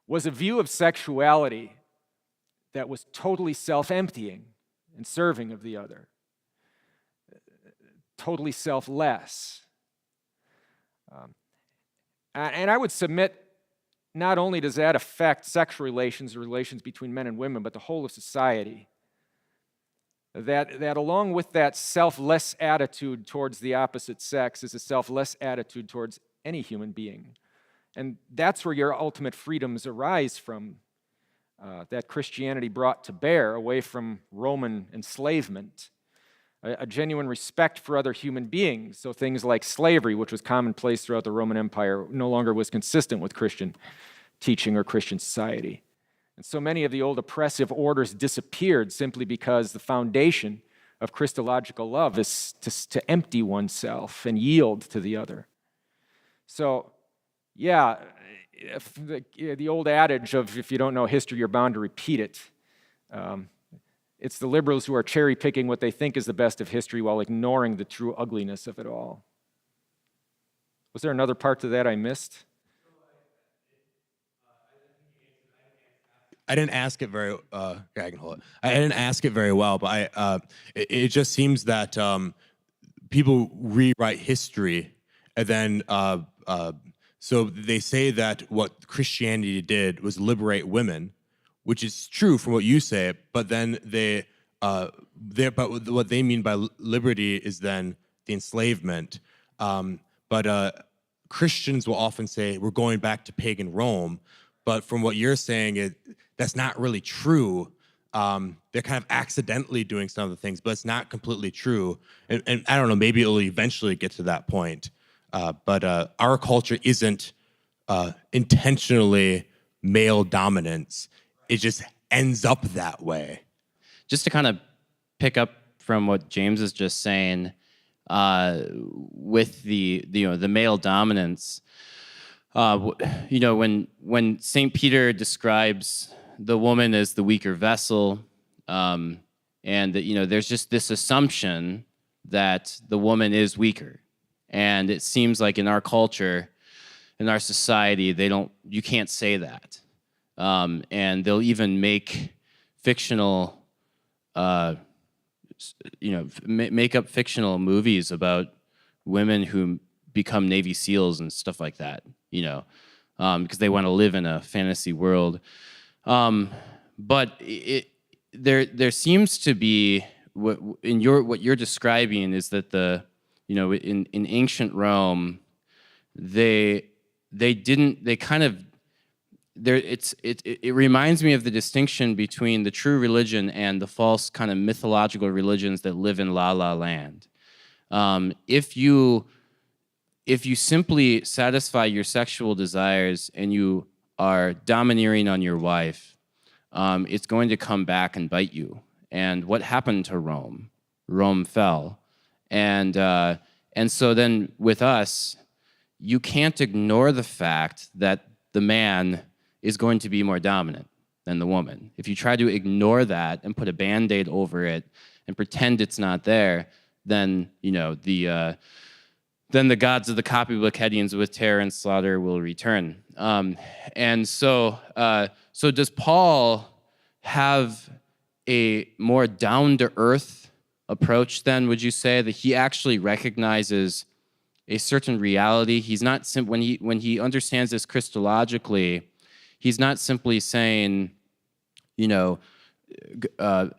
was a view of sexuality that was totally self-emptying and serving of the other, totally selfless. And I would submit, not only does that affect sexual relations or relations between men and women, but the whole of society. That along with that selfless attitude towards the opposite sex is a selfless attitude towards any human being. And that's where your ultimate freedoms arise from, that Christianity brought to bear away from Roman enslavement. A genuine respect for other human beings. So things like slavery, which was commonplace throughout the Roman Empire, no longer was consistent with Christian teaching or Christian society. And so many of the old oppressive orders disappeared simply because the foundation of Christological love is to empty oneself and yield to the other. So, the old adage of if you don't know history, you're bound to repeat it. It's the liberals who are cherry-picking what they think is the best of history while ignoring the true ugliness of it all. Was there another part to that I missed? I didn't ask it very. I can hold it. I didn't ask it very well, but it just seems that people rewrite history, and then so they say that what Christianity did was liberate women, which is true from what you say, but then but what they mean by liberty is then the enslavement. But Christians will often say we're going back to pagan Rome, but from what you're saying, that's not really true. They're kind of accidentally doing some of the things, but it's not completely true. And I don't know, maybe it'll eventually get to that point. But our culture isn't intentionally male dominance. It just ends up that way. Just to kind of pick up from what James is just saying, with the male dominance, when St. Peter describes the woman as the weaker vessel, and there's just this assumption that the woman is weaker, and it seems like in our culture, in our society, you can't say that. And they'll even make fictional, make up fictional movies about women who become Navy SEALs and stuff like that, because they want to live in a fantasy world. But there seems to be what you're describing is that in ancient Rome, it reminds me of the distinction between the true religion and the false kind of mythological religions that live in La La Land. If you simply satisfy your sexual desires and you are domineering on your wife, it's going to come back and bite you. And what happened to Rome? Rome fell. And so then with us, you can't ignore the fact that the man is going to be more dominant than the woman. If you try to ignore that and put a Band-Aid over it and pretend it's not there, then the gods of the copybook headings with terror and slaughter will return. And so does Paul have a more down-to-earth approach then, would you say, that he actually recognizes a certain reality? He's not when he understands this Christologically, he's not simply saying,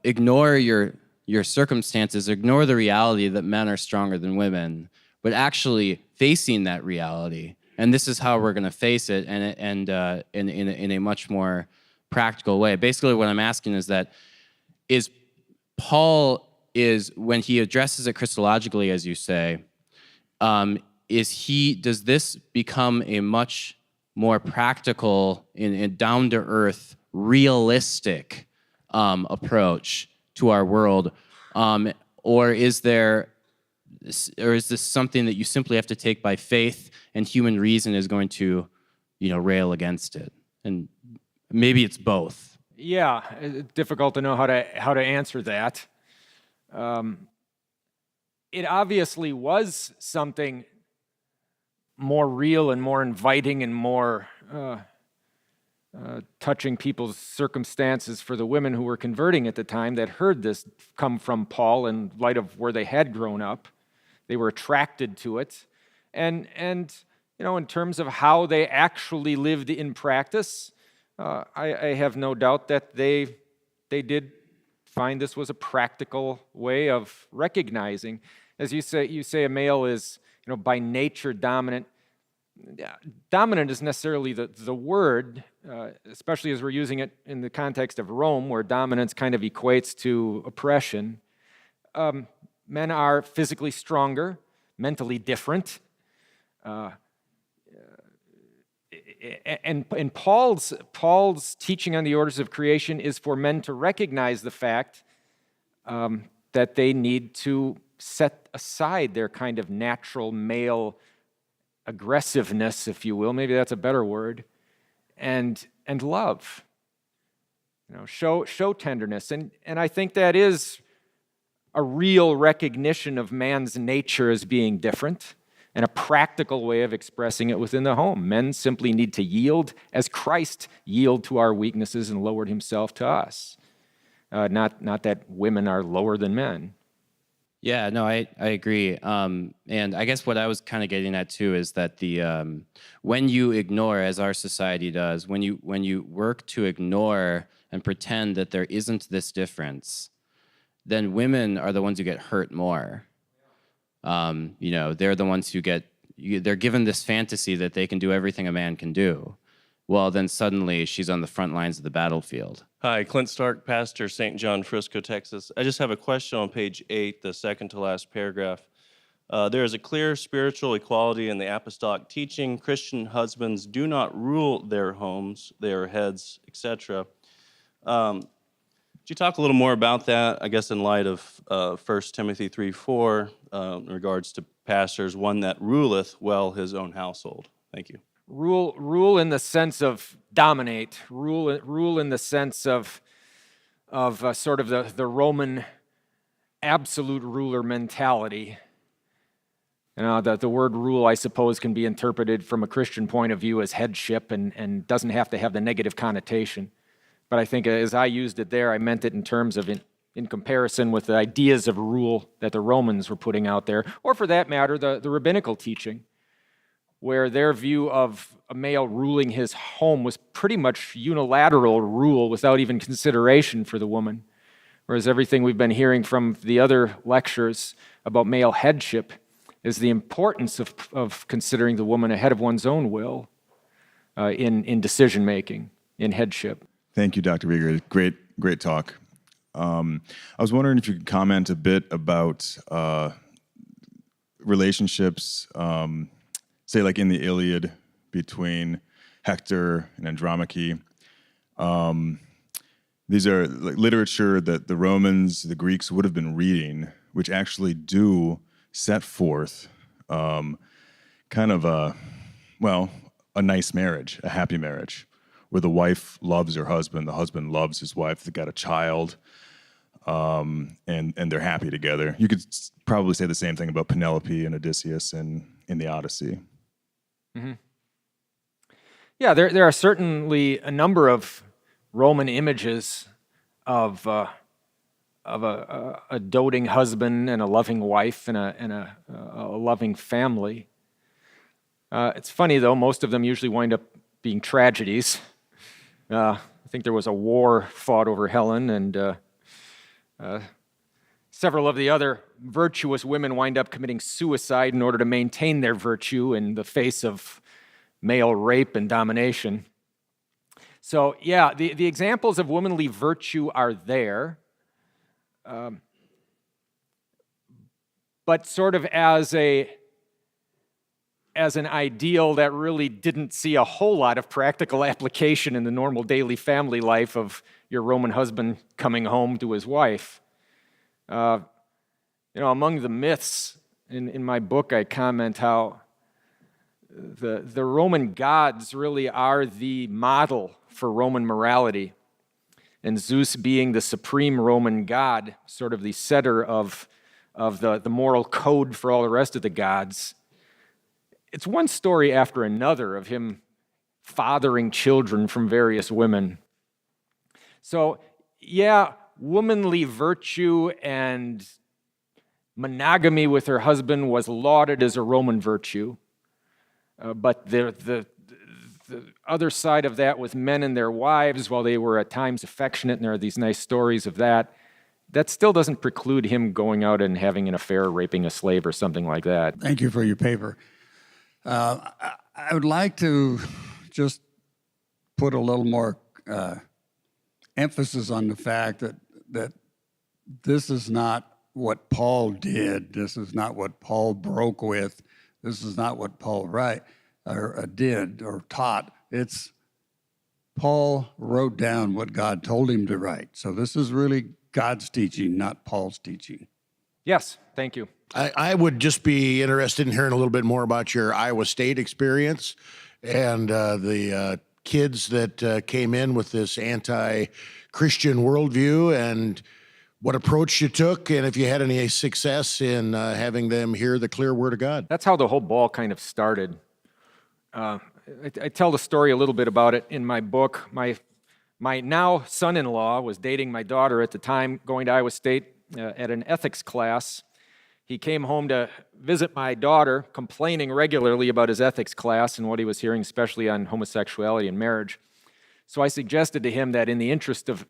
ignore your circumstances, ignore the reality that men are stronger than women, but actually facing that reality. And this is how we're going to face it, and in a much more practical way. Basically, what I'm asking is Paul, when he addresses it Christologically, as you say, does this become a much more practical and down-to-earth, realistic approach to our world, or is this something that you simply have to take by faith, and human reason is going to, rail against it? And maybe it's both. Yeah, it's difficult to know how to answer that. It obviously was something more real and more inviting and more touching people's circumstances for the women who were converting at the time that heard this come from Paul in light of where they had grown up. They were attracted to it. And in terms of how they actually lived in practice, I have no doubt that they did find this was a practical way of recognizing. As you say a male is, by nature dominant. Dominant is necessarily the word, especially as we're using it in the context of Rome, where dominance kind of equates to oppression. Men are physically stronger, mentally different. And Paul's teaching on the orders of creation is for men to recognize the fact that they need to set aside their kind of natural male aggressiveness, if you will, maybe that's a better word, and love. Show tenderness. And I think that is a real recognition of man's nature as being different, and a practical way of expressing it within the home. Men simply need to yield as Christ yielded to our weaknesses and lowered himself to us. Not that women are lower than men. Yeah, no, I agree. And I guess what I was kind of getting at too is that when you ignore, as our society does, when you work to ignore and pretend that there isn't this difference, then women are the ones who get hurt more. They're the ones who they're given this fantasy that they can do everything a man can do. Well, then suddenly she's on the front lines of the battlefield. Hi, Clint Stark, pastor, St. John, Frisco, Texas. I just have a question on page 8, the second to last paragraph. There is a clear spiritual equality in the apostolic teaching. Christian husbands do not rule their homes, they are heads, etc. Could you talk a little more about that, I guess in light of 1 Timothy 3:4, in regards to pastors, one that ruleth well his own household? Thank you. Rule in the sense of dominate. Rule in the sense of sort of the Roman absolute ruler mentality. The word rule, I suppose, can be interpreted from a Christian point of view as headship and doesn't have to have the negative connotation. But I think as I used it there, I meant it in terms of in comparison with the ideas of rule that the Romans were putting out there, or for that matter, the rabbinical teaching, where their view of a male ruling his home was pretty much unilateral rule without even consideration for the woman. Whereas everything we've been hearing from the other lectures about male headship is the importance of considering the woman ahead of one's own will in decision-making, in headship. Thank you, Dr. Rueger. Great talk. I was wondering if you could comment a bit about relationships, say like in the Iliad between Hector and Andromache. These are like literature that the Romans, the Greeks would have been reading, which actually do set forth kind of a nice marriage, a happy marriage, where the wife loves her husband, the husband loves his wife, they got a child, and they're happy together. You could probably say the same thing about Penelope and Odysseus in the Odyssey. Mm-hmm. Yeah, there are certainly a number of Roman images of a doting husband and a loving wife and a loving family. It's funny, though, most of them usually wind up being tragedies. I think there was a war fought over Helen, and several of the other virtuous women wind up committing suicide in order to maintain their virtue in the face of male rape and domination. So, yeah, the examples of womanly virtue are there, but sort of as an ideal that really didn't see a whole lot of practical application in the normal daily family life of your Roman husband coming home to his wife. Among the myths in my book, I comment how the Roman gods really are the model for Roman morality, and Zeus being the supreme Roman god, sort of the setter of the moral code for all the rest of the gods. It's one story after another of him fathering children from various women. So, yeah, womanly virtue and monogamy with her husband was lauded as a Roman virtue. But the other side of that with men and their wives, while they were at times affectionate, and there are these nice stories of that still doesn't preclude him going out and having an affair, raping a slave or something like that. Thank you for your paper. I would like to just put a little more emphasis on the fact that this is not what Paul did. This is not what Paul broke with. This is not what Paul did or taught. It's Paul wrote down what God told him to write. So this is really God's teaching, not Paul's teaching. Yes, thank you. I would just be interested in hearing a little bit more about your Iowa State experience and the kids that came in with this anti-Christian worldview and what approach you took, and if you had any success in having them hear the clear word of God. That's how the whole ball kind of started. I tell the story a little bit about it in my book. My now son-in-law was dating my daughter at the time, going to Iowa State at an ethics class. He came home to visit my daughter, complaining regularly about his ethics class and what he was hearing, especially on homosexuality and marriage. So I suggested to him that in the interest of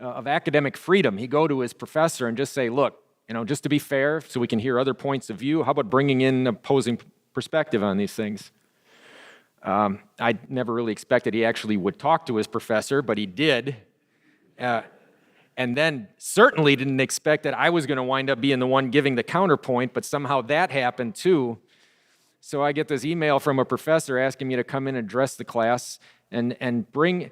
academic freedom, he go to his professor and just say, look, just to be fair, so we can hear other points of view, how about bringing in opposing perspective on these things? I never really expected he actually would talk to his professor, but he did. And then certainly didn't expect that I was going to wind up being the one giving the counterpoint, but somehow that happened too. So I get this email from a professor asking me to come in and address the class and bring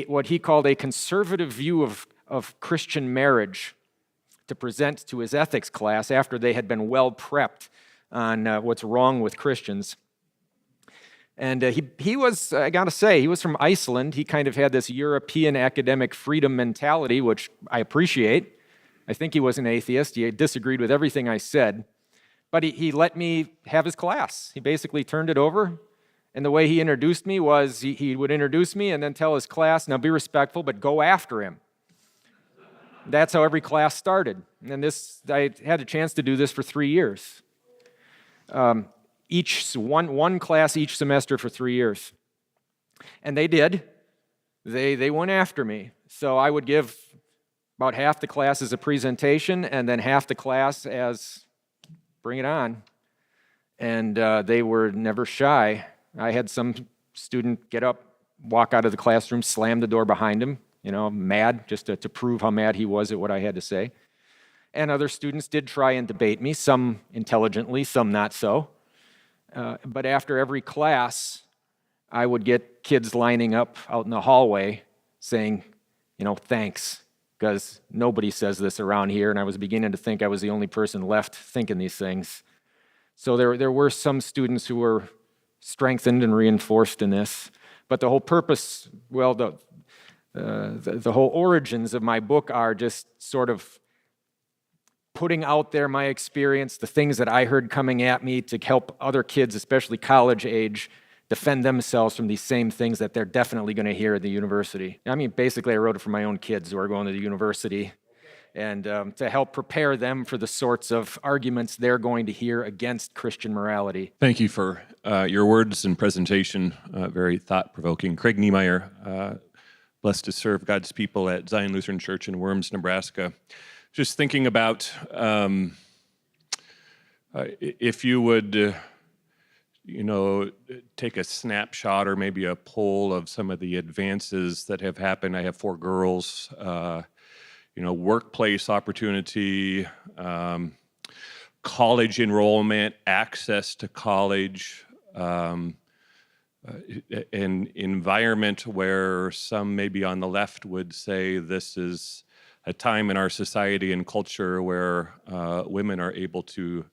what he called a conservative view of Christian marriage to present to his ethics class after they had been well prepped on what's wrong with Christians. And he was, I gotta say, he was from Iceland. He kind of had this European academic freedom mentality, which I appreciate. I think he was an atheist. He disagreed with everything I said. But he let me have his class. He basically turned it over. And the way he introduced me was he would introduce me and then tell his class, now be respectful, but go after him. That's how every class started. And I had a chance to do this for 3 years. One class each semester for 3 years. And they did. They went after me. So I would give about half the class as a presentation and then half the class as bring it on. And they were never shy. I had some student get up, walk out of the classroom, slam the door behind him, mad, just to prove how mad he was at what I had to say. And other students did try and debate me, some intelligently, some not so. But after every class, I would get kids lining up out in the hallway saying, thanks, because nobody says this around here, and I was beginning to think I was the only person left thinking these things. So there were some students who were strengthened and reinforced in this, but the whole purpose, well, the whole origins of my book are just sort of putting out there my experience, the things that I heard coming at me to help other kids, especially college age, defend themselves from these same things that they're definitely going to hear at the university. I mean, basically, I wrote it for my own kids who are going to the university, and to help prepare them for the sorts of arguments they're going to hear against Christian morality. Thank you for your words and presentation, very thought-provoking. Craig Niemeyer, blessed to serve God's people at Zion Lutheran Church in Worms, Nebraska. Just thinking about if you would, take a snapshot or maybe a poll of some of the advances that have happened. I have 4 girls, workplace opportunity, college enrollment, access to college, an environment where some maybe on the left would say this is a time in our society and culture where women are able to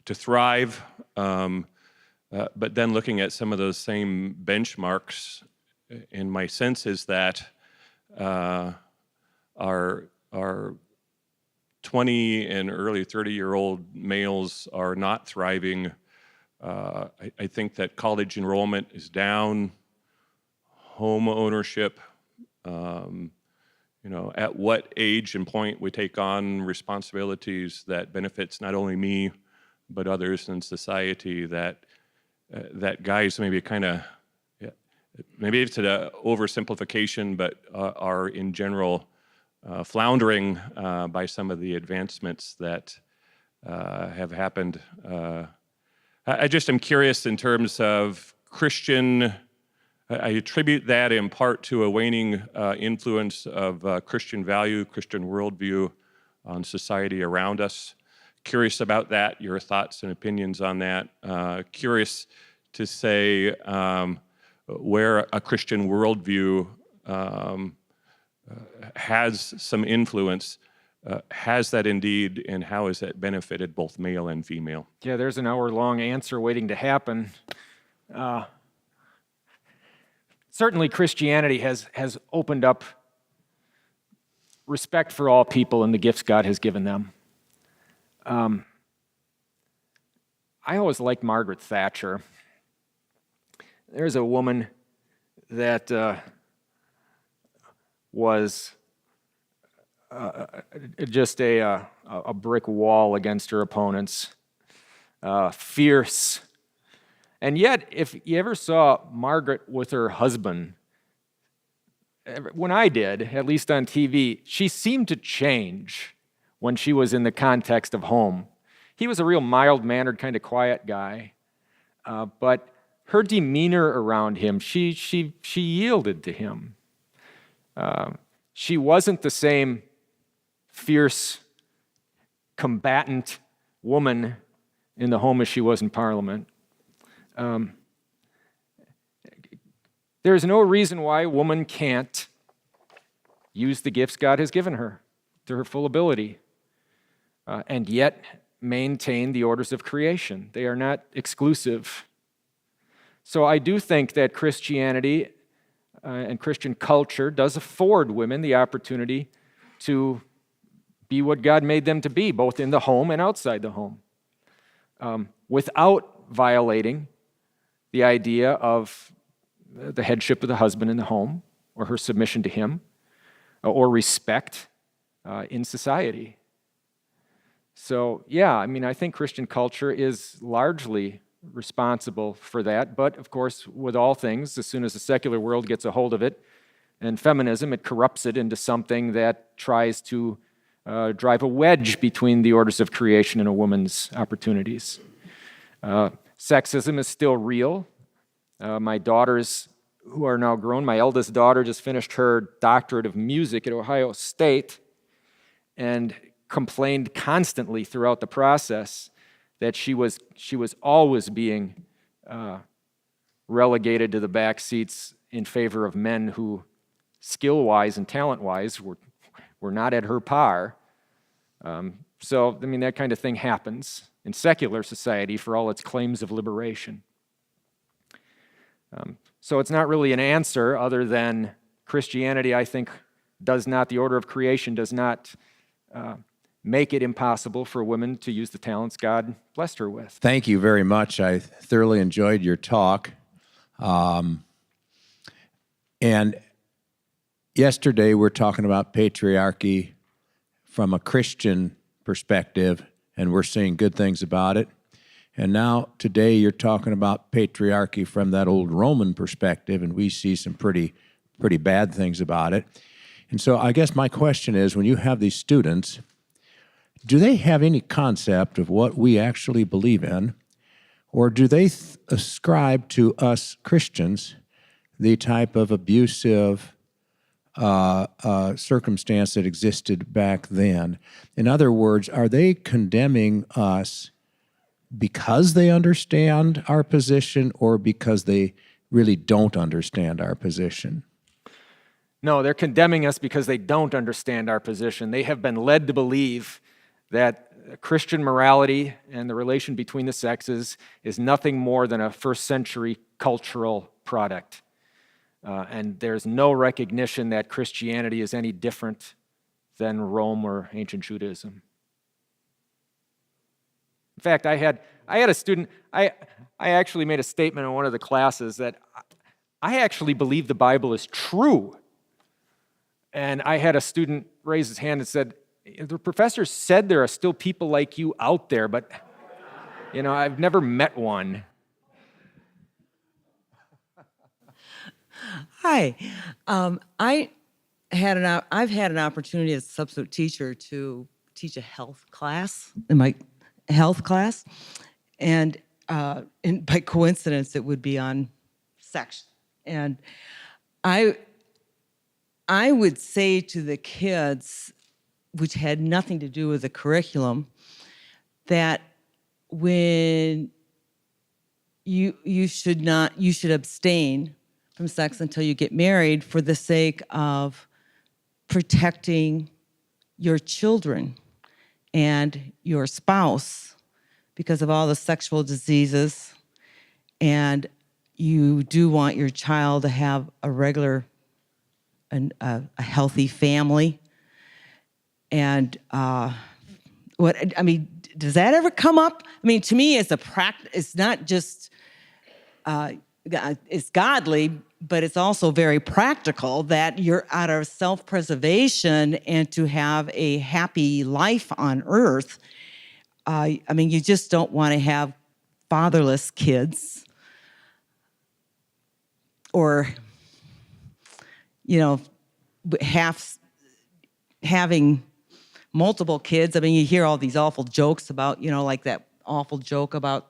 thrive, but then looking at some of those same benchmarks, and my sense is that our 20 and early 30-year-old males are not thriving. I think that college enrollment is down, home ownership, at what age and point we take on responsibilities that benefits not only me, but others in society, that guys maybe maybe it's an oversimplification, but are in general floundering by some of the advancements that have happened. I just am curious in terms of Christian. I attribute that in part to a waning influence of Christian value, Christian worldview on society around us. Curious about that, your thoughts and opinions on that. Curious to say where a Christian worldview has some influence. Has that indeed, and how has that benefited both male and female? Yeah, there's an hour-long answer waiting to happen. Certainly Christianity has opened up respect for all people and the gifts God has given them. I always liked Margaret Thatcher. There's a woman that was just a brick wall against her opponents, fierce. And yet, if you ever saw Margaret with her husband, when I did, at least on TV, she seemed to change when she was in the context of home. He was a real mild-mannered, kind of quiet guy, but her demeanor around him, she yielded to him. She wasn't the same fierce, combatant woman in the home as she was in Parliament. There's no reason why a woman can't use the gifts God has given her to her full ability, and yet maintain the orders of creation. They are not exclusive. So I do think that Christianity and Christian culture does afford women the opportunity to be what God made them to be, both in the home and outside the home, without violating the idea of the headship of the husband in the home, or her submission to him, or respect in society. So, yeah, I think Christian culture is largely responsible for that, but of course, with all things, as soon as the secular world gets a hold of it, and feminism, it corrupts it into something that tries to drive a wedge between the orders of creation and a woman's opportunities. Sexism is still real. My daughters, who are now grown, my eldest daughter just finished her doctorate of music at Ohio State, and complained constantly throughout the process that she was always being relegated to the back seats in favor of men who, skill-wise and talent-wise, were not at her par. So, I mean, that kind of thing happens in secular society for all its claims of liberation. So it's not really an answer other than Christianity, I think, the order of creation does not make it impossible for women to use the talents God blessed her with. Thank you very much. I thoroughly enjoyed your talk. And yesterday we're talking about patriarchy from a Christian perspective, and we're seeing good things about it. And now today you're talking about patriarchy from that old Roman perspective, and we see some pretty bad things about it. And so I guess my question is, when you have these students, do they have any concept of what we actually believe in, or do they ascribe to us Christians the type of abusive circumstance that existed back then? In other words, are they condemning us because they understand our position or because they really don't understand our position? No, they're condemning us because they don't understand our position. They have been led to believe that Christian morality and the relation between the sexes is nothing more than a first century cultural product. And there's no recognition that Christianity is any different than Rome or ancient Judaism. In fact, I had a student, I actually made a statement in one of the classes that I actually believe the Bible is true. And I had a student raise his hand and said, the professor said there are still people like you out there, but I've never met one. Hi. I've had an opportunity as a substitute teacher to teach a health class, in my health class, and by coincidence it would be on sex. And I would say to the kids, which had nothing to do with the curriculum, that when you should abstain from sex until you get married for the sake of protecting your children and your spouse because of all the sexual diseases, and you do want your child to have a regular and a healthy family. And does that ever come up? I mean, to me, it's not just it's godly, but it's also very practical that you're out of self-preservation and to have a happy life on earth. You just don't want to have fatherless kids or, having multiple kids. I mean, you hear all these awful jokes about, like that awful joke about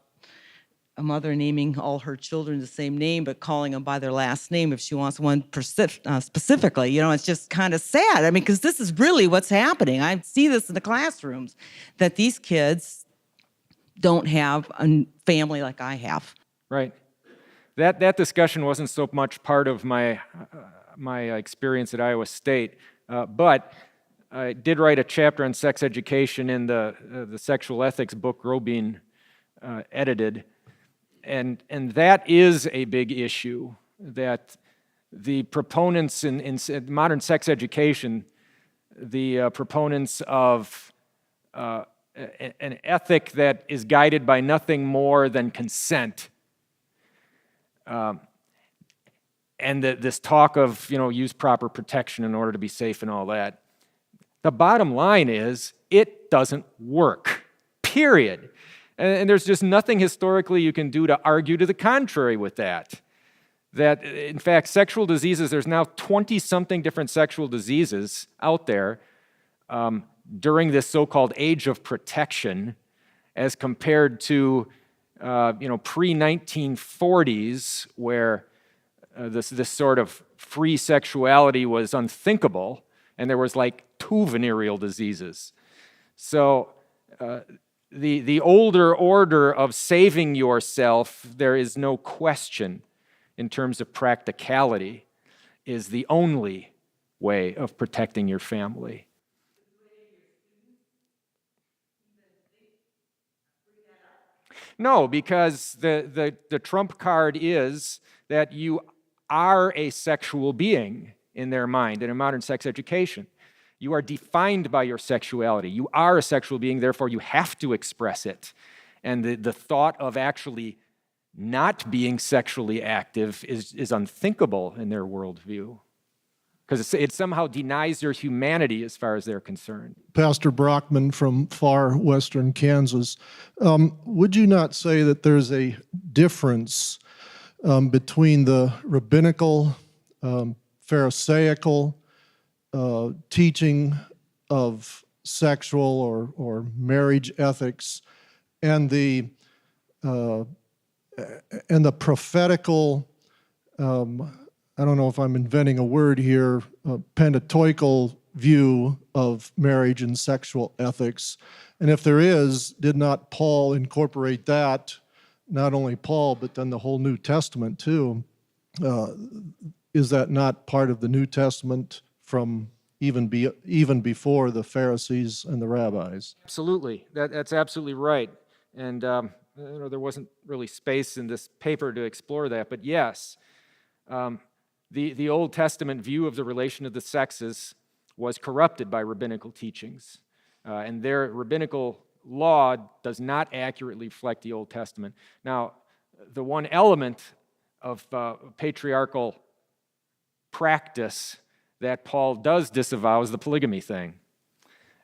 a mother naming all her children the same name, but calling them by their last name if she wants one specifically. It's just kind of sad. I mean, because this is really what's happening. I see this in the classrooms, that these kids don't have a family like I have. Right. That discussion wasn't so much part of my experience at Iowa State, but I did write a chapter on sex education in the sexual ethics book Robine edited, and that is a big issue, that the proponents in modern sex education, the proponents of an ethic that is guided by nothing more than consent, and this talk of, use proper protection in order to be safe and all that. The bottom line is, it doesn't work, period. And there's just nothing historically you can do to argue to the contrary with that. That, in fact, sexual diseases, there's now 20-something different sexual diseases out there during this so-called age of protection, as compared to, pre-1940s, where this sort of free sexuality was unthinkable, and there was like 2 venereal diseases. So the older order of saving yourself, there is no question in terms of practicality, is the only way of protecting your family. No, because the trump card is that you are a sexual being in their mind in a modern sex education. You are defined by your sexuality. You are a sexual being, therefore you have to express it. And the thought of actually not being sexually active is unthinkable in their worldview, because it somehow denies your humanity as far as they're concerned. Pastor Brockman from far western Kansas. Would you not say that there's a difference between the rabbinical, Pharisaical teaching of sexual or marriage ethics and the prophetical, I don't know if I'm inventing a word here, Pentateuchal view of marriage and sexual ethics? And if there is, did not Paul incorporate that, not only Paul, but then the whole New Testament too? Is that not part of the New Testament from even before the Pharisees and the rabbis? Absolutely, that's absolutely right. And there wasn't really space in this paper to explore that, but yes, the Old Testament view of the relation of the sexes was corrupted by rabbinical teachings, and their rabbinical law does not accurately reflect the Old Testament. Now, the one element of patriarchal practice that Paul does disavow is the polygamy thing.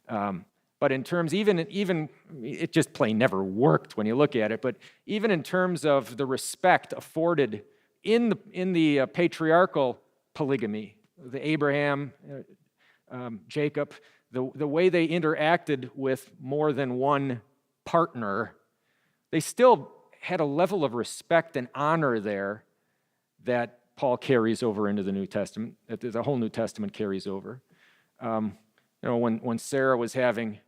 But in terms, even it just plain never worked when you look at it, but even in terms of the respect afforded in the patriarchal polygamy, the Abraham, Jacob, the way they interacted with more than one partner, they still had a level of respect and honor there that Paul carries over into the New Testament, that the whole New Testament carries over. When Sarah was having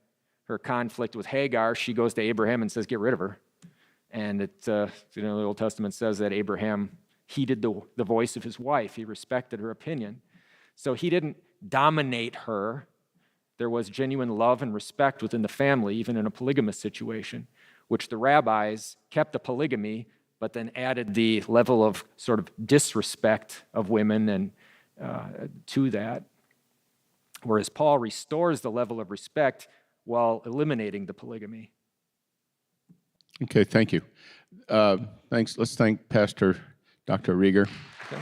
her conflict with Hagar, she goes to Abraham and says, get rid of her. And the Old Testament says that Abraham heeded the voice of his wife. He respected her opinion. So he didn't dominate her. There was genuine love and respect within the family, even in a polygamous situation, which the rabbis kept the polygamy, but then added the level of sort of disrespect of women and to that. Whereas Paul restores the level of respect while eliminating the polygamy. Okay, thank you. Thanks. Let's thank Pastor Dr. Rueger. Okay.